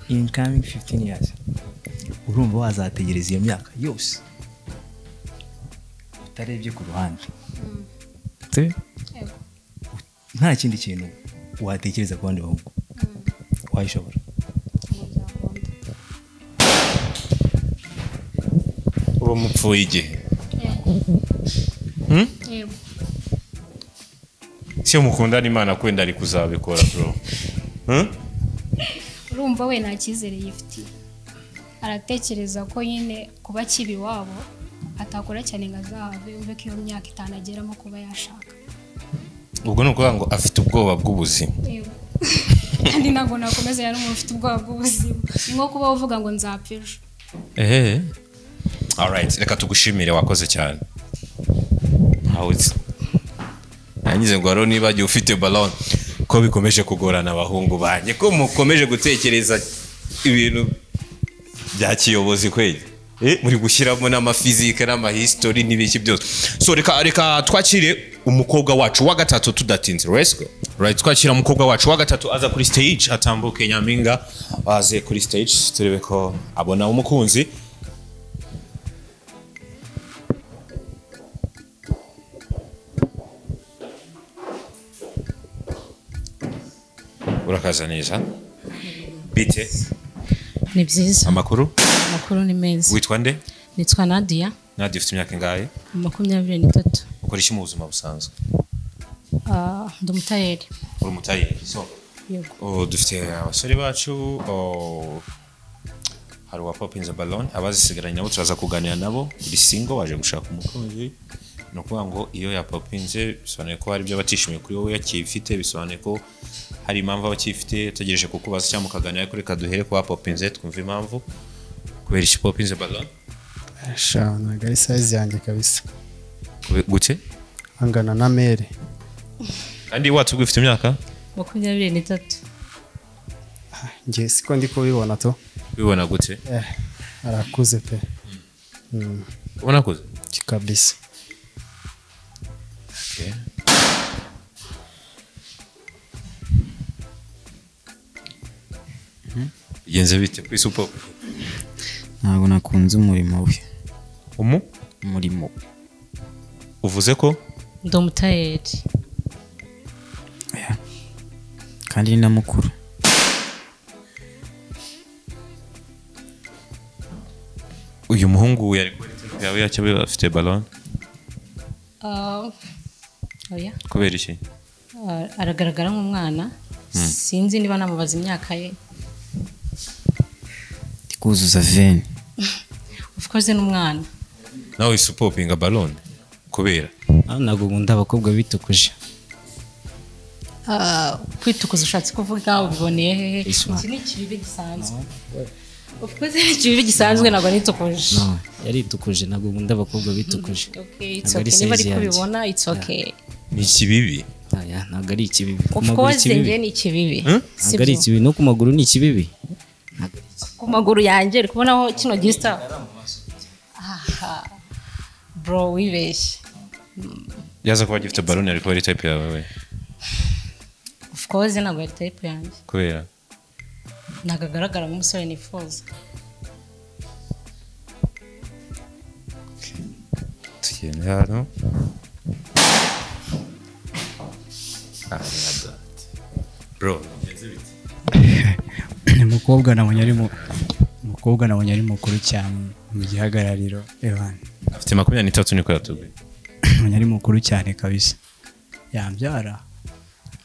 incoming 15 years urumva wazategereza iyo myaka yose utarebye ku ruhande nta kindi kintu watekereza ku bandi bahungu wayishobora uwo mupfuye igihe siyo mukundana imana kwenda ari kuzabikora bro urumva we nta cyizere yifitiye aratekereza ko nyine kuba kibi wabo atakora cyane ngo azahave yumve ko iyo myaka itanageramo kuba yashaka ubwo ni ukuvuga ngo afite ubwoba bw'ubuzima kandi ntabwo nakomeza yari umuntu ufite ubwoba bw'ubuzima ni nko kuba uvuga ngo nzapfa ejo alright reka tugushimire wakoze cyane nangize ngo haro niba agiye ufite ballon ko bikomeje kugorana abahungu banjye ko mukomeje gutekereza ibintu bya kiyobozi kweli muri gushyiramo n'amafizike n'amahistory n'ibiki byose. So reka twakire umukobwa wacu wa gatatu tudatinze. Let's go. Right, twakira umukobwa wacu wa gatatu aza kuri stage, atambuke Nyampinga aze kuri stage turebe ko abona umukunzi. Urakaza neza. Bite? Ni byiza. Amakuru ni meza. Witwa nde? Nitwa Nadia. Nadia ufite imyaka ingahe? 23. Ukora iki mu buzima busanzwe? Ndi umutayeri. Uri umutayeri. So dufite abasore bacu hari uwa Popinze Ballon abazisigaranye nabo turaza kuganira nabo uri single waje gushaka umukunzi. No kuvuga ngo iyo ya Popinze bisobanuye ko hari ibyo batishimiye kuri wowe yakifite, bisobanuye ko hari impamvu abakifite ategereje kukubaza cyangwa mukaganira, ariko reka duhere kwa Popinze twumva impamvu kubera iki Popinze Ballon. Shana gari size yanjye kabisa. Gute? Angana na mere. Kandi watubwe ufite imyaka 23. Nje siko ndi kubibona to. Bibona gute? Arakuze pe. Ubona kuze? Kabisa. Okay. Yenze bite ku isupo? Ntabwo nakunze umurimo we. Umurimo. Uvuze ko? Ndi umutayeri. Kandi ni na mukuru. Uyu muhungu yari kuri tape yawe yacyo afite Ballon? Oya. Kubera iki? Aragaragara nk'umwana. Sinzi niba namubaza imyaka ye. Kuzuza veni. Of course ni umwana. Nawe supopinga Ballon kubera? Ntabwo nkunda abakobwa bitukuje. Kwitukuza ushatse kuvuga ubiboneye hehe? Iki ni ikibibi gisanzwe. Of course ni ikibibi gisanzwe ntabwo nitukuje. No, yari itukuje, ntabwo nkunda abakobwa bitukuje. Okay, it's okay. Niba ari kubibona it's okay. Ni ikibibi? Ntabwo ari ikibibi. Of course nge ni ikibibi. Ntabwo ari ikibibi, no ku maguru ni ikibibi. Ku maguru yanjye uri kubonaho kino gista. Bro wibeshye. Yaza kuba gifite Ballon ariko ari type yawe we. Of course ntabwo ari type yanjye. Kubera? Ntabwo agaragara nk'umusore nifuza. Tugende hano. Bro, umukobwa nabonye ari mukuru cyane mu gihagarariro. Afite 23 niko yatubwiye. Nabonye ari mukuru cyane kabisa. Yambyara.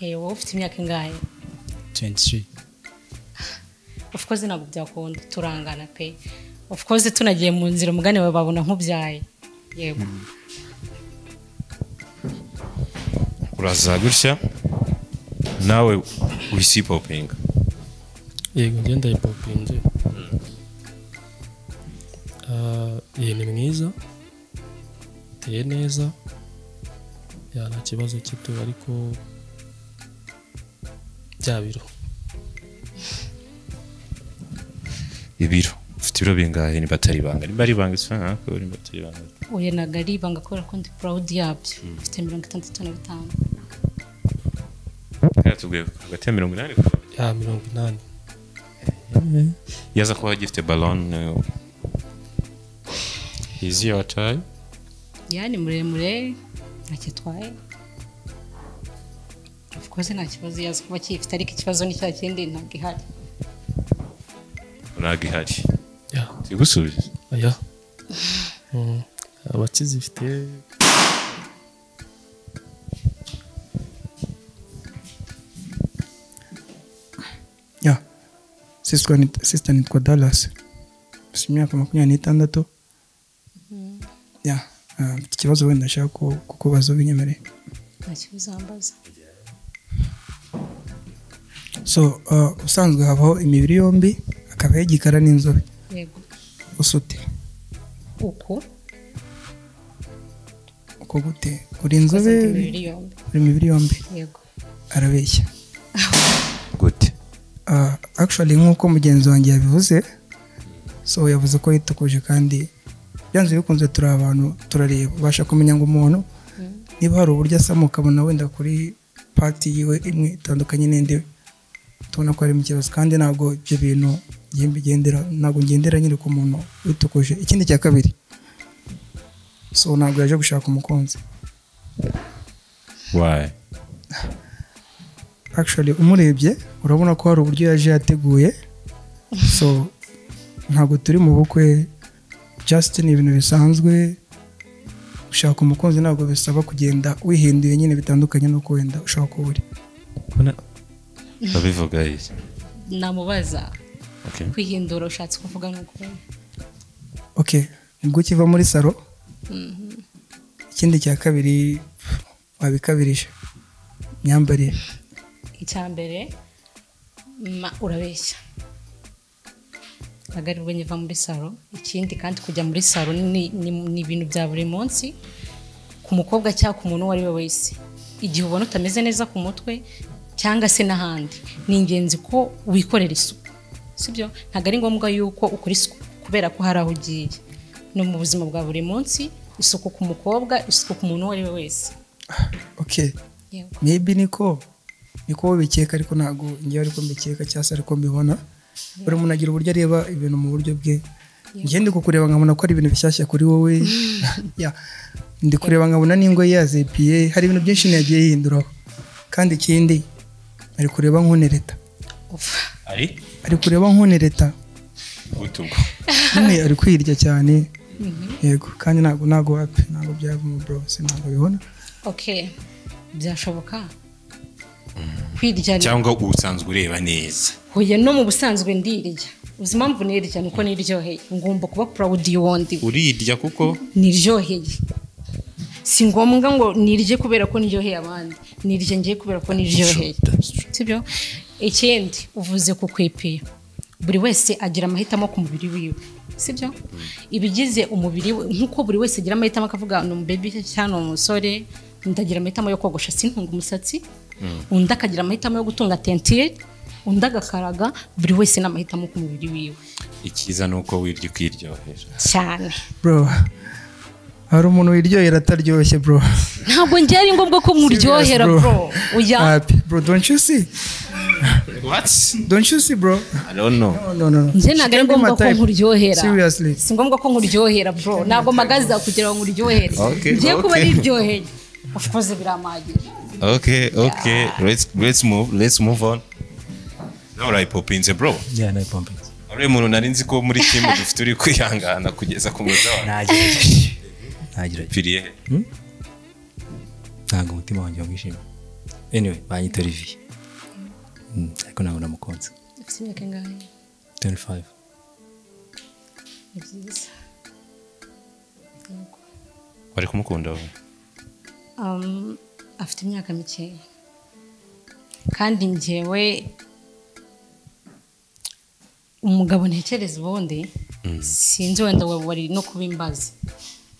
Wowe ufite imyaka ingahe? 23. Of course ntabwo byakunda turangana pe. Of course tunagiye mu nzira umugane wawe babona nk'ubyaye. Yego. Uraza gutya nawe wisi popinga. Yego ngenda yipopinze. Ni mwiza. Teye neza. Nta kibazo kito ariko byabiro. Ibiro ufite ibiro bingahe? Ni batari banga. Ni bari banga isanga ko ni batari banga. Oya nagari banga ko ndi proud yabyo. Ufite 65. Yatubwiye hagati ya 80 ya 80. Yaza kuba gifite Ballon. Is your type? Yani muremure nakitwaye. Of course nta kibazo yaza kuba kifite ariko ikibazo ni cya kindi ntabwo ihari. Uragihari? Ya. Tigusubiza? Aya. Abakizifite sister nitwa Dallas. Imyaka 26. Ikibazo wenda nshaka kukubaza binyemereye. Nta kibazo ambaza. So usanzwe habaho imibiri yombi akaba yigikara n'inzobe. Yego. Usute. Uko gute? Uri inzobe? Uri imibiri yombi. Yego. Arabeshya. Gute? Actually nk'uko mugenzi wanjye yabivuze so yavuze ko yitukuje kandi byanze bikunze turi abantu turareba ubasha kumenya ngo umuntu niba hari uburyo asama ukabona wenda kuri pati yiwe imwe itandukanye n'indi tubona ko harimo ikibazo kandi ntabwo ibyo bintu ntabwo ngendera nyine ku muntu witukuje. Ikindi cya kabiri, so ntabwo yaje gushaka umukunzi. Why? Actually umurebye urabona ko hari uburyo yaje yateguye, so ntabwo turi mu bukwe, just ni ibintu bisanzwe. Gushaka umukunzi ntabwo bisaba kugenda wihinduye nyine bitandukanye no wenda ushaka kuba uri. Babivuga iki? Namubaza kwihindura ushatse kuvuga nuko nibwo kiva muri salo. Ikindi cya kabiri wabikabirije myambarire. Icya mbere urabeshya agaribwo nyiva muri salo. Ikindi kandi kujya muri salo ni ibintu bya buri munsi ku mukobwa cyangwa ku muntu uwo ari we wese. Igihe ubona utameze neza ku mutwe cyangwa se n'ahandi, ni ingenzi ko wikorera isuku, sibyo? Ntabwo ari ngombwa yuko ukora isuku kubera ko hari aho ugiye. No mu buzima bwa buri munsi, isuku ku mukobwa, isuku ku muntu uwo ari we wese. Maybe niko bikeka, ariko ntabwo ngewe ariko mbikeka cyangwa se ariko mbibona. Buri muntu agira uburyo areba ibintu mu buryo bwe. Njye ndi kukureba nkabona ko ari ibintu bishyashya kuri wowe. Ndi kureba nkabona n'ingo yazepiye, hari ibintu byinshi yagiye yihinduraho. Kandi ikindi ari kureba nk'unereta. Ari kureba nk'unereta. Ari kwirya cyane. Yego, kandi ntabwo byavamo bro, ntabwo bibona. Byashoboka kwirya cyangwa ubusanzwe ureba neza. Hoya no mu busanzwe ndirya. Uzi impamvu nirya nuko niryoheye. Ngomba kuba proud y'undi. Urirya kuko niryoheye. Si ngombwa ngo nirye kubera ko niryoheye abandi. Nirye ngiye kubera ko niryoheye. Sibyo? Ikindi uvuze ku kwipiye. Buri wese agira amahitamo ku mubiri wiwe. Sibyo? Ibigize umubiri we nkuko buri wese agira amahitamo akavuga no baby cyangwa umusore, ndagira amahitamo yo kogosha sintunga umusatsi. Undi akagira amahitamo yo gutunga tentire, undi agakaraga. Buri wese n'amahitamo ku mubiri wiwe. Ikiza nuko wirya ukiryohera cyane bro. Hari umuntu wiryohera ataryoshye bro. Ntabwo njye ari ngombwa ko muryohera bro. Oya bro, don't you see? What? Don't you see bro? I don't know. No. Njye ntabwo ari ngombwa ko nkuryohera. Seriously. Si ngombwa ko nkuryohera bro. Ntabwo magaza kugira ngo nkuryohere. Njye kuba ari ryoheye. Of course biramagije. Okay. Let's move on. Now right popinze bro. Yeah, no popinze. Ari umuntu nari nzi ko muri team dufite uri kwihangana kugeza ku munota wa. Nagira piriye. Ntabwo umutima wanjye wamwishima. Anyway, banyita Olivier. Ariko ntabwo namukunze. Ufite imyaka ingahe? 25. Byiza. Wari kumukunda wowe? Afite imyaka mikeya. Kandi njyewe umugabo ntekereza ubundi sinzi wenda wari no kubimbaza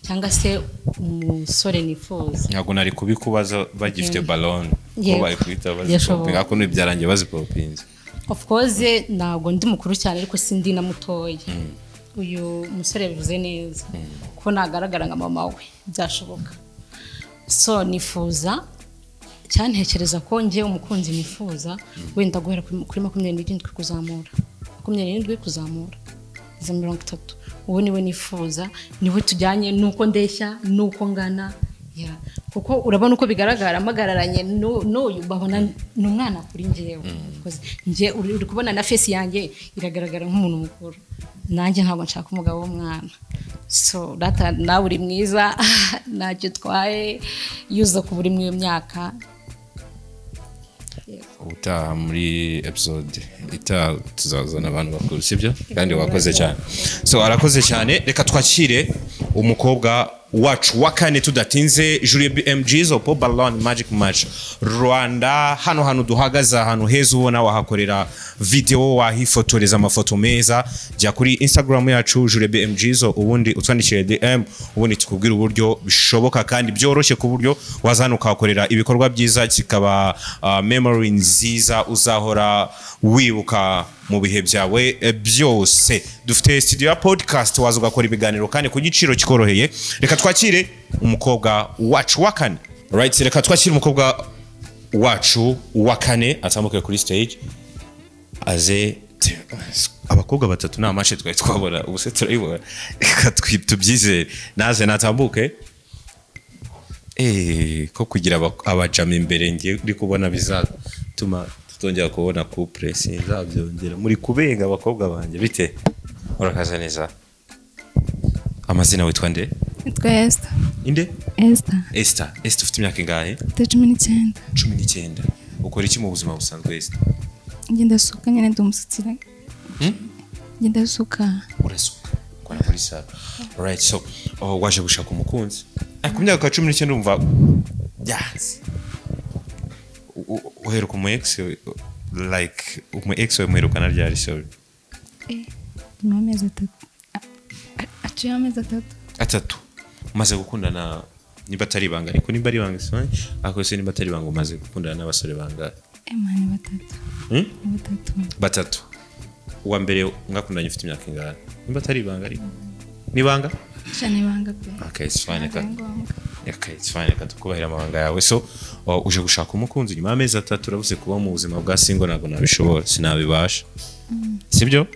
cyangwa se umusore nifuza. Ntabwo nari kubikubaza bagifite ballon ko bari kwita bazipopinga ko n'ibyarangiye bazipopinze. Of course ntabwo ndi mukuru cyane ariko sindi na mutoya. Uyu musore bivuze neza ko nagaragara nka mama we byashoboka. So nifuza cyane ntekereza ko ngiye umukunzi nifuza wenda guhera kuri 27 kuzamura. 27 kuzamura. 30. Uwo niwe nifuza, niwe tujyanye nuko ndeshya nuko ngana. Kuko urabona uko bigaragara amagararanye n'uyu bahona n'umwana kuri ngewe. Nge uri kubona na face yanjye iragaragara nk'umuntu mukuru. Nanjye ntabwo nshaka umugabo w'umwana. So data nawe uri mwiza ntacyo twaye yuza ku buri mwe myaka. Utaha muri episode tuzazana abantu bakuru sibyo kandi wakoze cyane. So arakoze cyane, reka twakire umukobwa wacu wa kane tudatinze Julie BMGs Opo Ballon Magic Match Rwanda. Hano hantu duhagaze ahantu heza ubona wahakorera video wahifotoreza amafoto meza. Jya kuri Instagram yacu Julie BMGs ubundi utwandikire DM ubundi tukubwira uburyo bishoboka kandi byoroshye ku buryo wazana ukakorera ibikorwa byiza kikaba memory nziza uzahora wibuka mu bihe byawe byose. Dufite studio ya podcast waza ugakora ibiganiro kandi ku giciro kikoroheye. Reka twakire umukobwa wacu wa kane. Right, reka twakire umukobwa wacu wa kane atambuke kuri stage aze abakobwa batatu na mashe twabona ubuse turayibona. Reka tubyizere naze natambuke ko kugira abajama imbere ngiye uri kubona bizatuma tutongera kubona couple sinzabyongera muri kubenga abakobwa banje bite. Urakaza neza. Amazina witwa nde? Nitwa Esther. Inde? Esther. Esther ufite imyaka ingahe? 19. 19. Ukora iki mu buzima busanzwe Esther? Ngenda suka nyine ndumusutsira. Ngenda suka. Urasuka. Kwa muri sala. Alright, so waje gushaka umukunzi. Ku myaka 19 ndumva yes. Uheruka umu ex like umu ex umuherukana ryari sorry? Amezi 3. Aciye amezi 3. Umaze gukundana niba atari ibanga ariko niba ari ibanga sone ako se niba atari ibanga umaze gukundana n'abasore banga? Emani 3. 3. Uwa mbere mwakundanye ufite imyaka ingana niba atari ibanga ariko nibanga? Cyane ibanga pe. Okay, it's fine ka. Okay, it's fine ka tukubahira amabanga yawe. So uje gushaka umukunzi nyuma y'amezi 3 urabuze kuba mu buzima bwa single ntabwo nabishobora sinabibasha. Sibyo?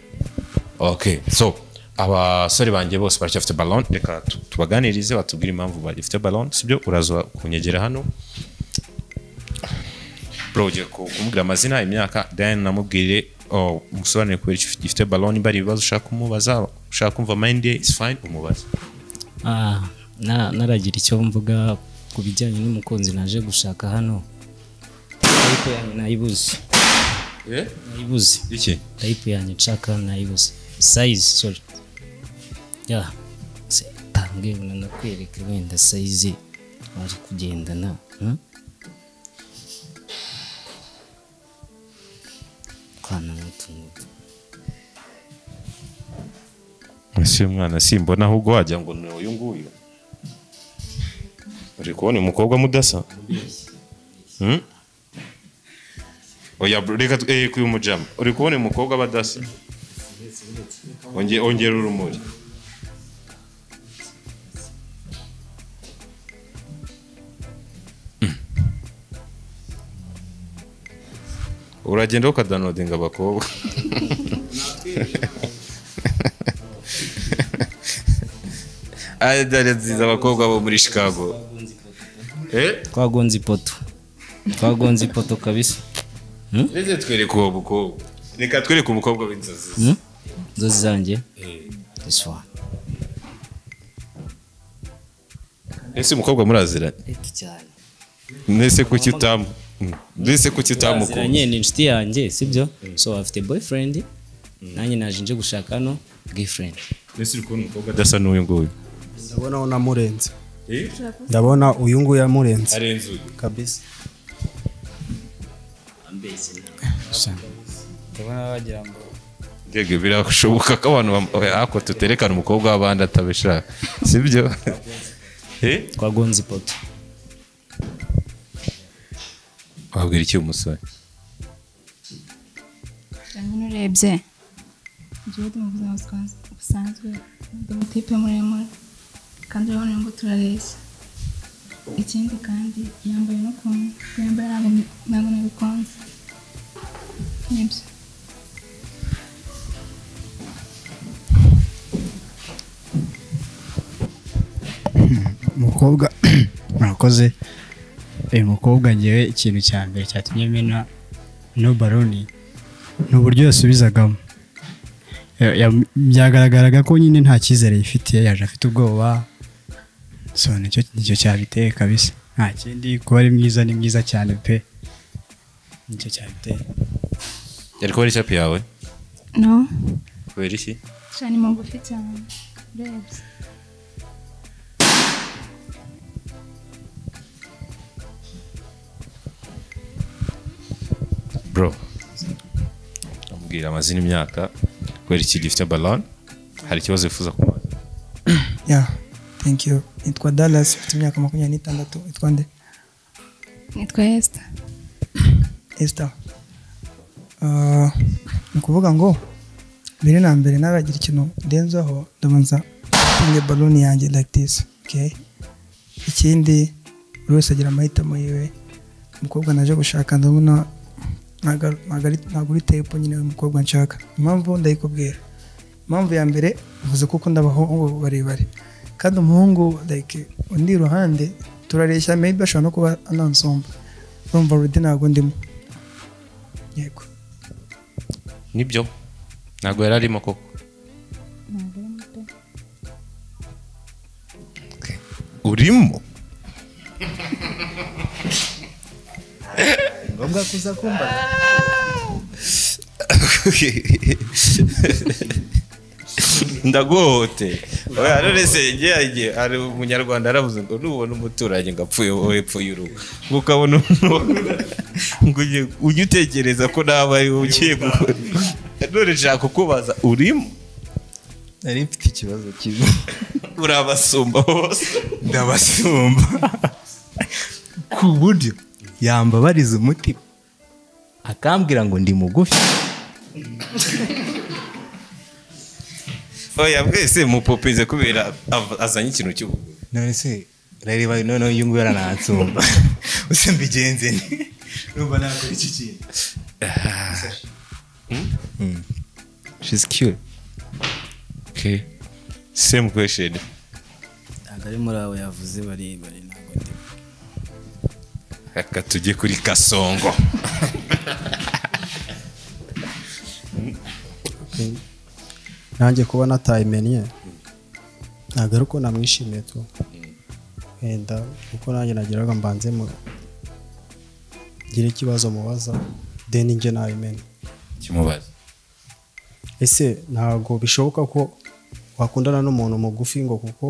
Okay, so abasore banjye bose baracyafite ballon. Reka tubaganirize batubwire impamvu bagifite ballon. Sibyo? Uraza kunyegera hano bro ugiye kumubwira amazina imyaka then namubwire umusobanure kubera gifite ballon. Niba ari ibibazo ushaka kumubaza ushaka kumva mind ye is fine umubaza. Naragira icyo mvuga ku bijyanye n'umukunzi naje gushaka hano ariko nayibuze. Nayibuze iki? Type yanjye nshaka nayibuze. Size sorry. Yeah. Tangiye nakwereka wenda size waje kugendana. Kana mutungo. Ese mwana simbona ahubwo wajya ngo ni uyu nguyu. Uri kubona umukobwa mudasa? Oya reka kuyu mujama. Uri kubona umukobwa badasa? Ongera urumuri. Uragenda ukadownloadinga abakobwa. Dare nziza abakobwa bo muri Chicago. Twagonze ipoto kabisa. Neze twereke uwo mukobwa. Reka twereke umukobwa w'inzozi. Inzozi zanjye? This one. Ese umukobwa murazira? Cyane. Nese kuki utamu? Nese kuki utamu ko? Ni inshuti yanjye sibyo? So afite boyfriend. Nanjye naje nje gushaka no girlfriend. Nese uri kubona umukobwa adasa n'uyu nguyu? Ndabona unamurenze. Ndabona uyu nguyu yamurenze. Arenze uyu kabisa. Ambese. Ndabona wagira ngo Gege birashoboka ko abantu ako tuterekana umukobwa w'abandi atabishaka. Sibyo? Twagonze ipoto. Wabwira iki umusore? Cyane urebye. Jewe mu buzima busanzwe ndi mutipe muremure kandi urabona ngo turareshya. Ikindi kandi yambaye no kumwe yambaye ntabwo nabikunze. Nibyo. Umukobwa murakoze. Uyu mukobwa ngewe ikintu cya mbere cyatumye mena no baroni ni uburyo yasubizagamo. Byagaragaraga ko nyine nta cyizere yifitiye yaje afite ubwoba. So nicyo cyabiteye kabisa. Nta kindi kuba ari mwiza ni mwiza cyane pe. Nicyo cyabiteye. Yari kuba ari cyapi yawe? No. Kubera iki? Cyane mugufi cyane. Urebye. bro ambwira amazina imyaka kubera iki gifite ballon hari ikibazo wifuza kumubaza Yeah, thank you. Nitwa Dallas, mfite imyaka 26. Nitwa nde? nitwa Esther. Esther. Ni kuvuga ngo mbere na mbere naragira ikintu ndenzaho ndabanza pinge balloon yanjye like this, okay? Ikindi buri wese agira amahitamo yiwe. Umukobwa naje gushaka ndabona ntabwo uri tape nyine umukobwa nshaka. Impamvu ndayikubwira. Impamvu ya mbere uvuze kuko ndabaho barebare. Kandi umuhungu like undi ruhande turareshya maybe ashobora no kuba anansomba. Urumva already ntabwo ndimo. Yego. nibyo ntabwo yari arimo koko urimo ngombwa kuza kumbaza ndagote oya none se ngiye ari umunyarwanda aravuze ngo nubona umuturage ngapfuye hepfo y'urugo ukabona ngo ujye utekereza ko naba ari ugiye gukora none nshaka kukubaza urimo nari mfite ikibazo kimwe urabasumba bose ndabasumba ku buryo yambabariza umutima akambwira ngo ndi mugufi oya mwese mupopeze kubera azanye ikintu cy'ubuguru none se rero none uyu nguyu yaranansumba use mbigenze ni numva nakora iki kintu she's cute. Okay, same question. ntabwo ari muri abo yavuze bari ntabwo ndi Reka tujye kuri Kasongo. nanjye kuba natayimenye ntabwo ari uko namwishimiye tu wenda kuko nanjye nagiraga mbanze ngire ikibazo mubaza deni njye nayimenye Kimubaza. ese ntabwo bishoboka ko wakundana n'umuntu mugufi ngo kuko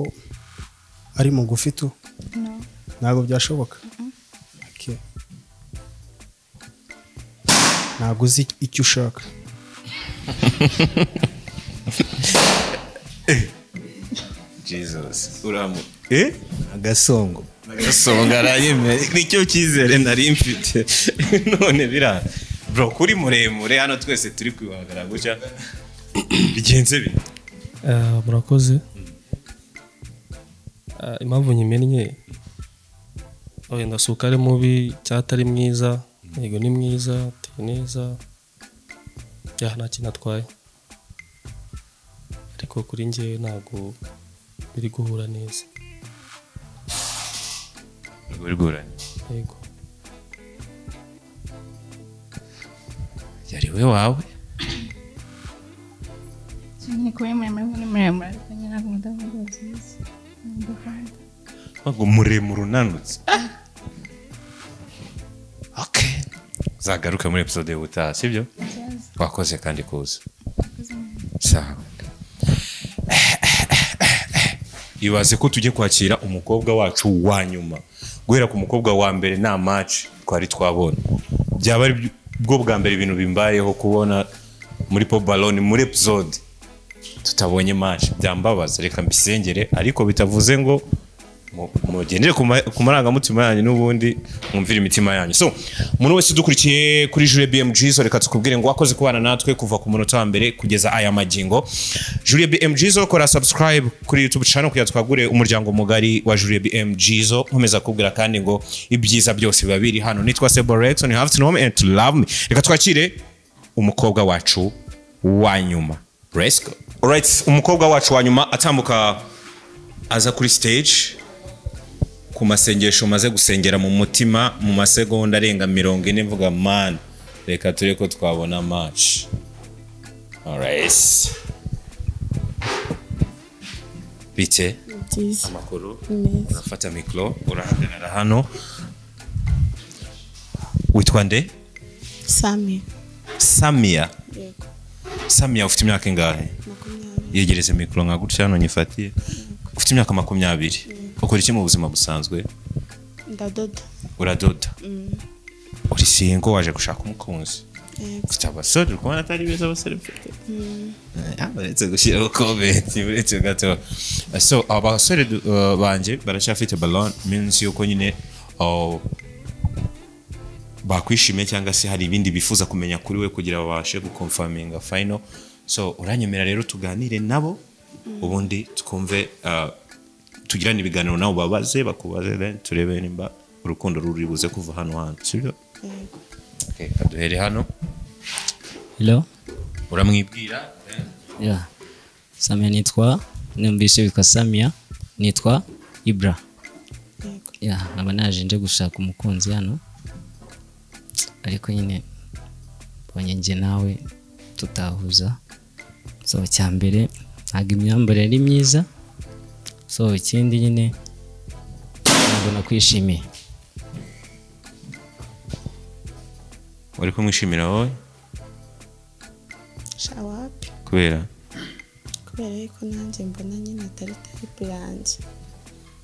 ari mugufi tu ntabwo byashoboka okay. ntabwo uzi icyo ushaka Jesus uramu agasongo Kasongo arayeme nicyo cyizere nari mfite none bira bro kuri muremure hano twese turi kwihagara guca bigenze bi murakoze impamvu nyimennye wenda suka ari mubi cyatari mwiza yego ni mwiza ateye neza nta kintu atwaye ariko kuri njye ntabwo biri guhura neza yego yari we wawe ni kuba muremure ariko nyine ntabwo ndavuga byiza ngo muremure unanutse okay zagaruka muri episode y'ubutaha sibyo wakoze kandi kuza sawa ibaze ko tujye kwakira umukobwa wacu wa nyuma guhera ku mukobwa wa mbere nta match twari twabona byaba ari bwo bwa mbere ibintu bimbayeho kubona muri Pop Ballon muri episode tutabonye match byambabaza reka mbisengere ariko bitavuze ngo mugendere ku marangamutima yanyu n'ubundi mwumvira imitima yanyu so umuntu wese dukurikiye kuri Julie BMG so reka tukubwire ngo wakoze kubana natwe kuva ku munota wa mbere kugeza aya magingo Julie BMG so kora subscribe kuri YouTube channel kugira twagure umuryango mugari wa Julie BMG so nkomeza kubwira kandi ngo ibyiza byose biba biri hano nitwa Seborex and you have to know me and to love me reka twakire umukobwa wacu wa nyuma let's go alright umukobwa wacu wa nyuma atambuka aza kuri stage ku masengesho maze gusengera mu mutima mu masegonda arenga 40 mvuga man reka ture ko twabona match alright bite amakuru urafata mikro urahagarara hano witwa nde Samia yego Samia ufite imyaka ingahe yegereze mikro nka gutya hano nyifatiye ufite imyaka 20 ukora iki mu buzima busanzwe ndadoda uradoda uri singo waje gushaka umukunzi mfite abasore uri kubona atari beza abasore mfite uretse gushyiraho komenti uretse gato so abasore banjye baracyafite ballon means yuko nyine bakwishimiye cyangwa se hari ibindi bifuza kumenya kuri we kugira babashe guconfirminga final so uranyemera rero tuganire nabo ubundi twumve tugirane ibiganiro nabo babaze bakubaze then turebe nimba urukundo ruri buze kuva hano sibyo okay kaduhere hano hello uramwibwira yeah Samia nitwa numvise witwa Samia nitwa Ibra yeah nkaba naje nje gushaka umukunzi hano ariko nyine bonye nje nawe tutahuza so cyambere ntago imyambarire ari myiza so ikindi nyine ntabwo nakwishimiye wari kumwishimira wowe shawapi kubera yuko nanjye mbona nyine atari type yanjye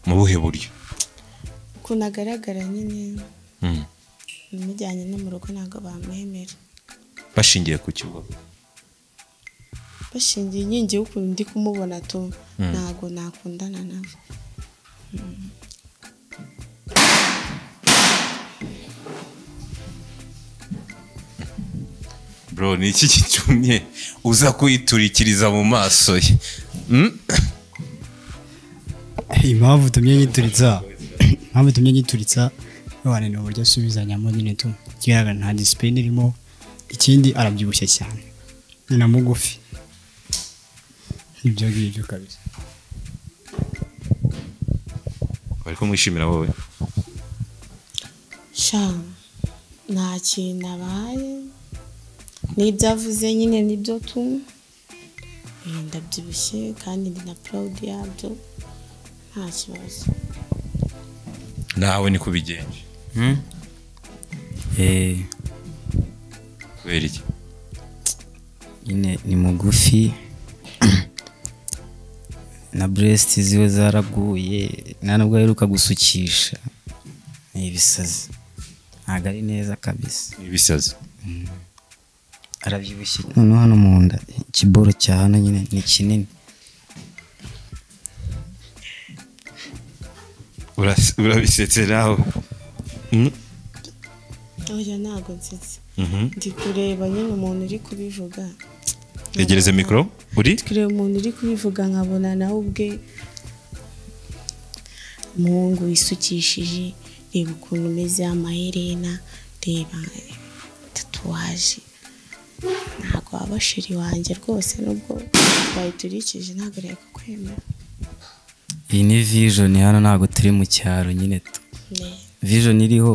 mu buhe buryo ukuntu agaragara nyine mujyanye no mu rugo ntabwo bamwemera bashingiye ku kigo bashingiye inkingi y'ukuntu ndi kumubona tu ntabwo nakundana nawe bro ni iki gitumye uza kuyiturikiriza mu maso ye impamvu tumye nyituritsa none ni uburyo asubizanyamo nyine tu kigaragara nta discipline irimo ikindi arabyibushye cyane ni na mugufi ibyo ngibyo kabisa bari kumwishimira wowe sha nta kintu abaye n'ibyo avuze nyine nibyo tu ndabyibushye kandi ndi na proud yabyo nta kibazo nawe ni kubigenje kubera iki nyine ni mugufi na breast ziwe zaraguye nta nubwo aheruka gusukisha ni ibisazi ntabwo ari neza kabisa ni ibisazi arabyibushye noneho hano mu nda ikiboro cya hano nyine ni kinini urabisetse nawe oya ntabwo nsetse ndi kureba nyine umuntu uri kubivuga yegereze mikoro uri kureba umuntu uri kubivuga nkabona nawe ubwe umuhungu wisukishije reba ukuntu umeze amaherena reba tatuwaje ntabwo waba sheri wanjye rwose nubwo bayiturikije ntabwo reka kwemera iyi ni vision hano ntabwo turi mu cyaro nyine tu vision iriho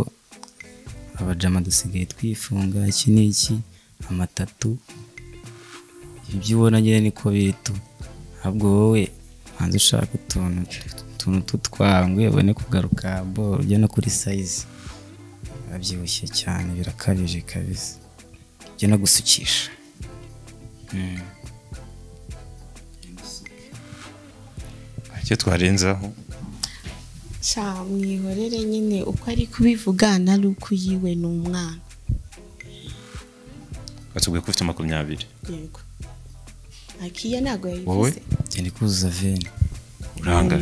abajama dusigaye twifunga iki n'iki amatatu ibyo ubona nyine niko bitu ahubwo wowe hanze ushaka utuntu tutwangwe ubone kugaruka bo ujya no kuri size abyibushye cyane birakabije kabisa ujya no gusukisha icyo twarenzaho sha mwihorere nyine uko ari kubivuga nari uko yiwe ni umwana batubwiye ko ufite 20 yego akiya ntabwo wowe yayivuze cyane kuzuza veni uranga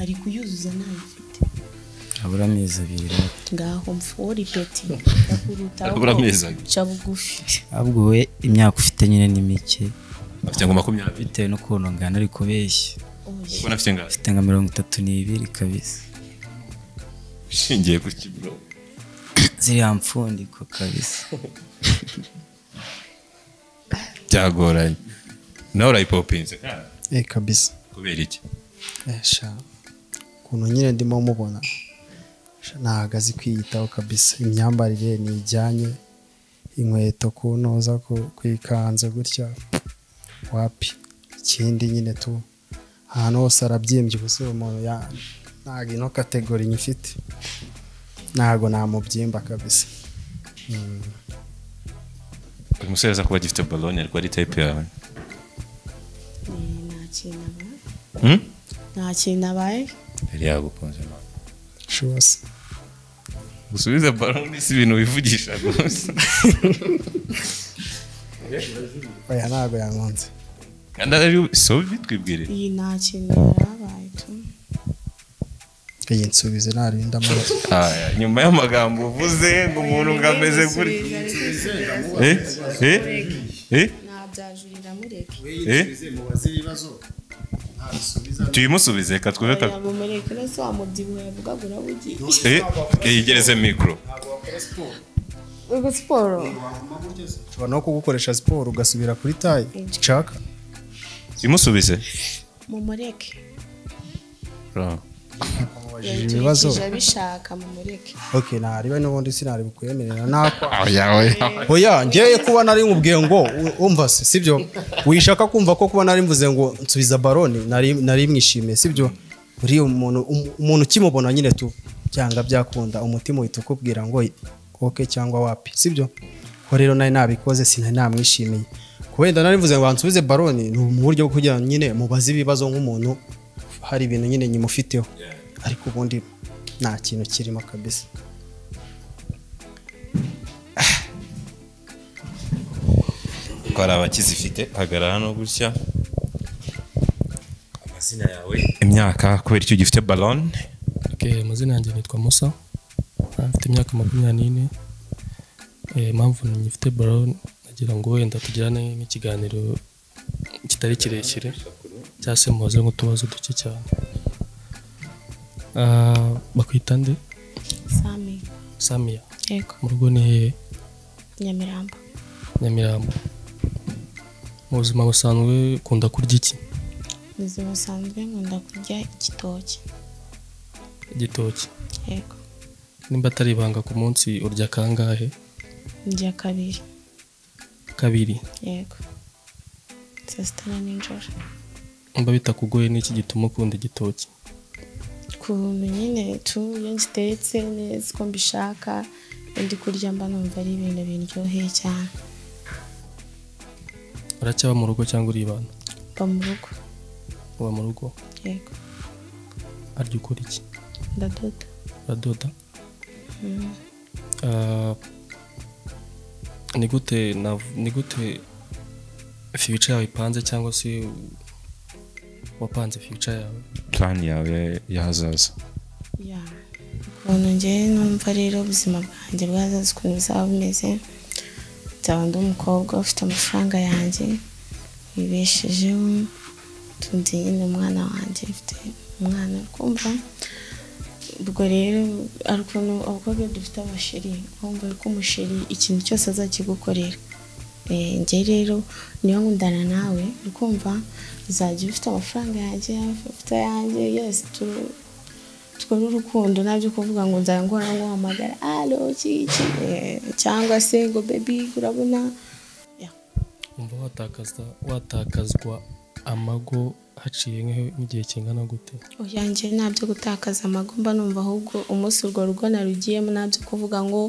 ari kuyuzuza nayifite abura amezi 2 ngaho mfuri peti ndakuruta abura amezi 2 cha bugufi ahubwo we imyaka ufite nyine ni mike afite ngo 20 bitewe n'ukuntu ngana ari kubeshya ubona afite ngaho afite nka 32 kabisa shingiye ku kibro ziriya mfundiko kabisa byagoranye nawe urayipopinze kabisa kubera iki sha ukuntu nyine ndimo mubona ntabwo azi kwiyitaho kabisa imyambarire nijyanye inkweto kunoza kwikanza gutya wapi ikindi nyine tu ahantu hose arabyimbye ubusa umuntu ntabwo ino kategori nyifite ntabwo namubyimba kabisa uyu musore aza kuba agifite ballon ariko ari type yawe nta kintu abaye yari yagukunze shose usubize ballon si ibintu bivugisha gusa oya ntabwo yankunze kandi ari so bitwibwire iyi nta kintu yarabaye tu iyi nsubize narinda amaraso nyuma y'amagambo uvuze ngo umuntu ngameze guri nabyajurira mureke mubaze ibibazo tuyimusubize reka twebe mureke rese wamubyibuha yavugaga urabugiye yigereze mikoro ubwo siporo ushobora no kugukoresha siporo ugasubira kuri tayi nshaka imusubize mumureke ibibazo bishaka mumureke okay nariwe n'ubundi sinari bukwemerera nako oya ngeye kuba nari nkubwiye ngo umva se sibyo wishaka kumva ko kuba nari mvuze ngo nsubiza baroni nari mwishimiye sibyo uri umuntu kimubona nyine tu cyanga byakunda umutima uhita ukubwira ngo okay cyangwa wapi sibyo ko rero nari nabikoze sinari namwishimiye wenda nari mvuze ngo nsubize baroni ni mu buryo bwo kugira nyine mubaze ibibazo nk'umuntu hari ibintu nyine nyimufiteho ariko ubundi nta kintu kirimo kabisa ko ari abakizifite hagarara hano gutya amazina yawe imyaka kubera icyo gifite ballon amazina yanjye nitwa Musa mfite imyaka 24 impamvu nyifite ballon nagira ngo wenda tujyane n'ikiganiro kitari kirekire cyase mubaze nk'utubazo duke cyane bakwita nde Samia yego mu rugo ni hehe Nyamirambo mu buzima busanzwe ukunda kurya iki mu buzima busanzwe nkunda kurya igitoki yego nimba atari ibanga ku munsi urya kangahe ndya kabiri yego saa sita na nijoro mba bitakugoye n'iki gituma ukunda igitoki ukuntu nyine iyo ngitetse neza uko mbishaka ndi kurya mba numva ari ibintu biryoheye cyane uracyaba mu rugo cyangwa uribana uba mu rugo yego arya ukora iki ndadoda ni gute future yawe ipanze cyangwa se wapanze future yawe plan yawe y'ahazaza ukuntu njye numva rero ubuzima bwanjye bwazaza ukuntu bizaba bumeze nzaba ndi umukobwa ufite amafaranga yanjye wibeshejeho tundi nyine umwana wanjye mfite umwana kumva ubwo rero ari ukuntu abakobwa dufite amasheri kumva ko umusheri ikintu cyose azakigukorera njye rero niyo nkundana nawe ukumva uzajya ufite amafaranga yanjye afite yanjye yesi twari urukundo nabyo kuvuga ngo nzajya ngora ngo hamagara alo kiki cyangwa se ngo baby urabona umva watakazwa amago haciye nk'igihe kingana gute oyanjye nabyo gutakaza amago mba numva ahubwo umunsi urwo rugo narugiyemo nabyo kuvuga ngo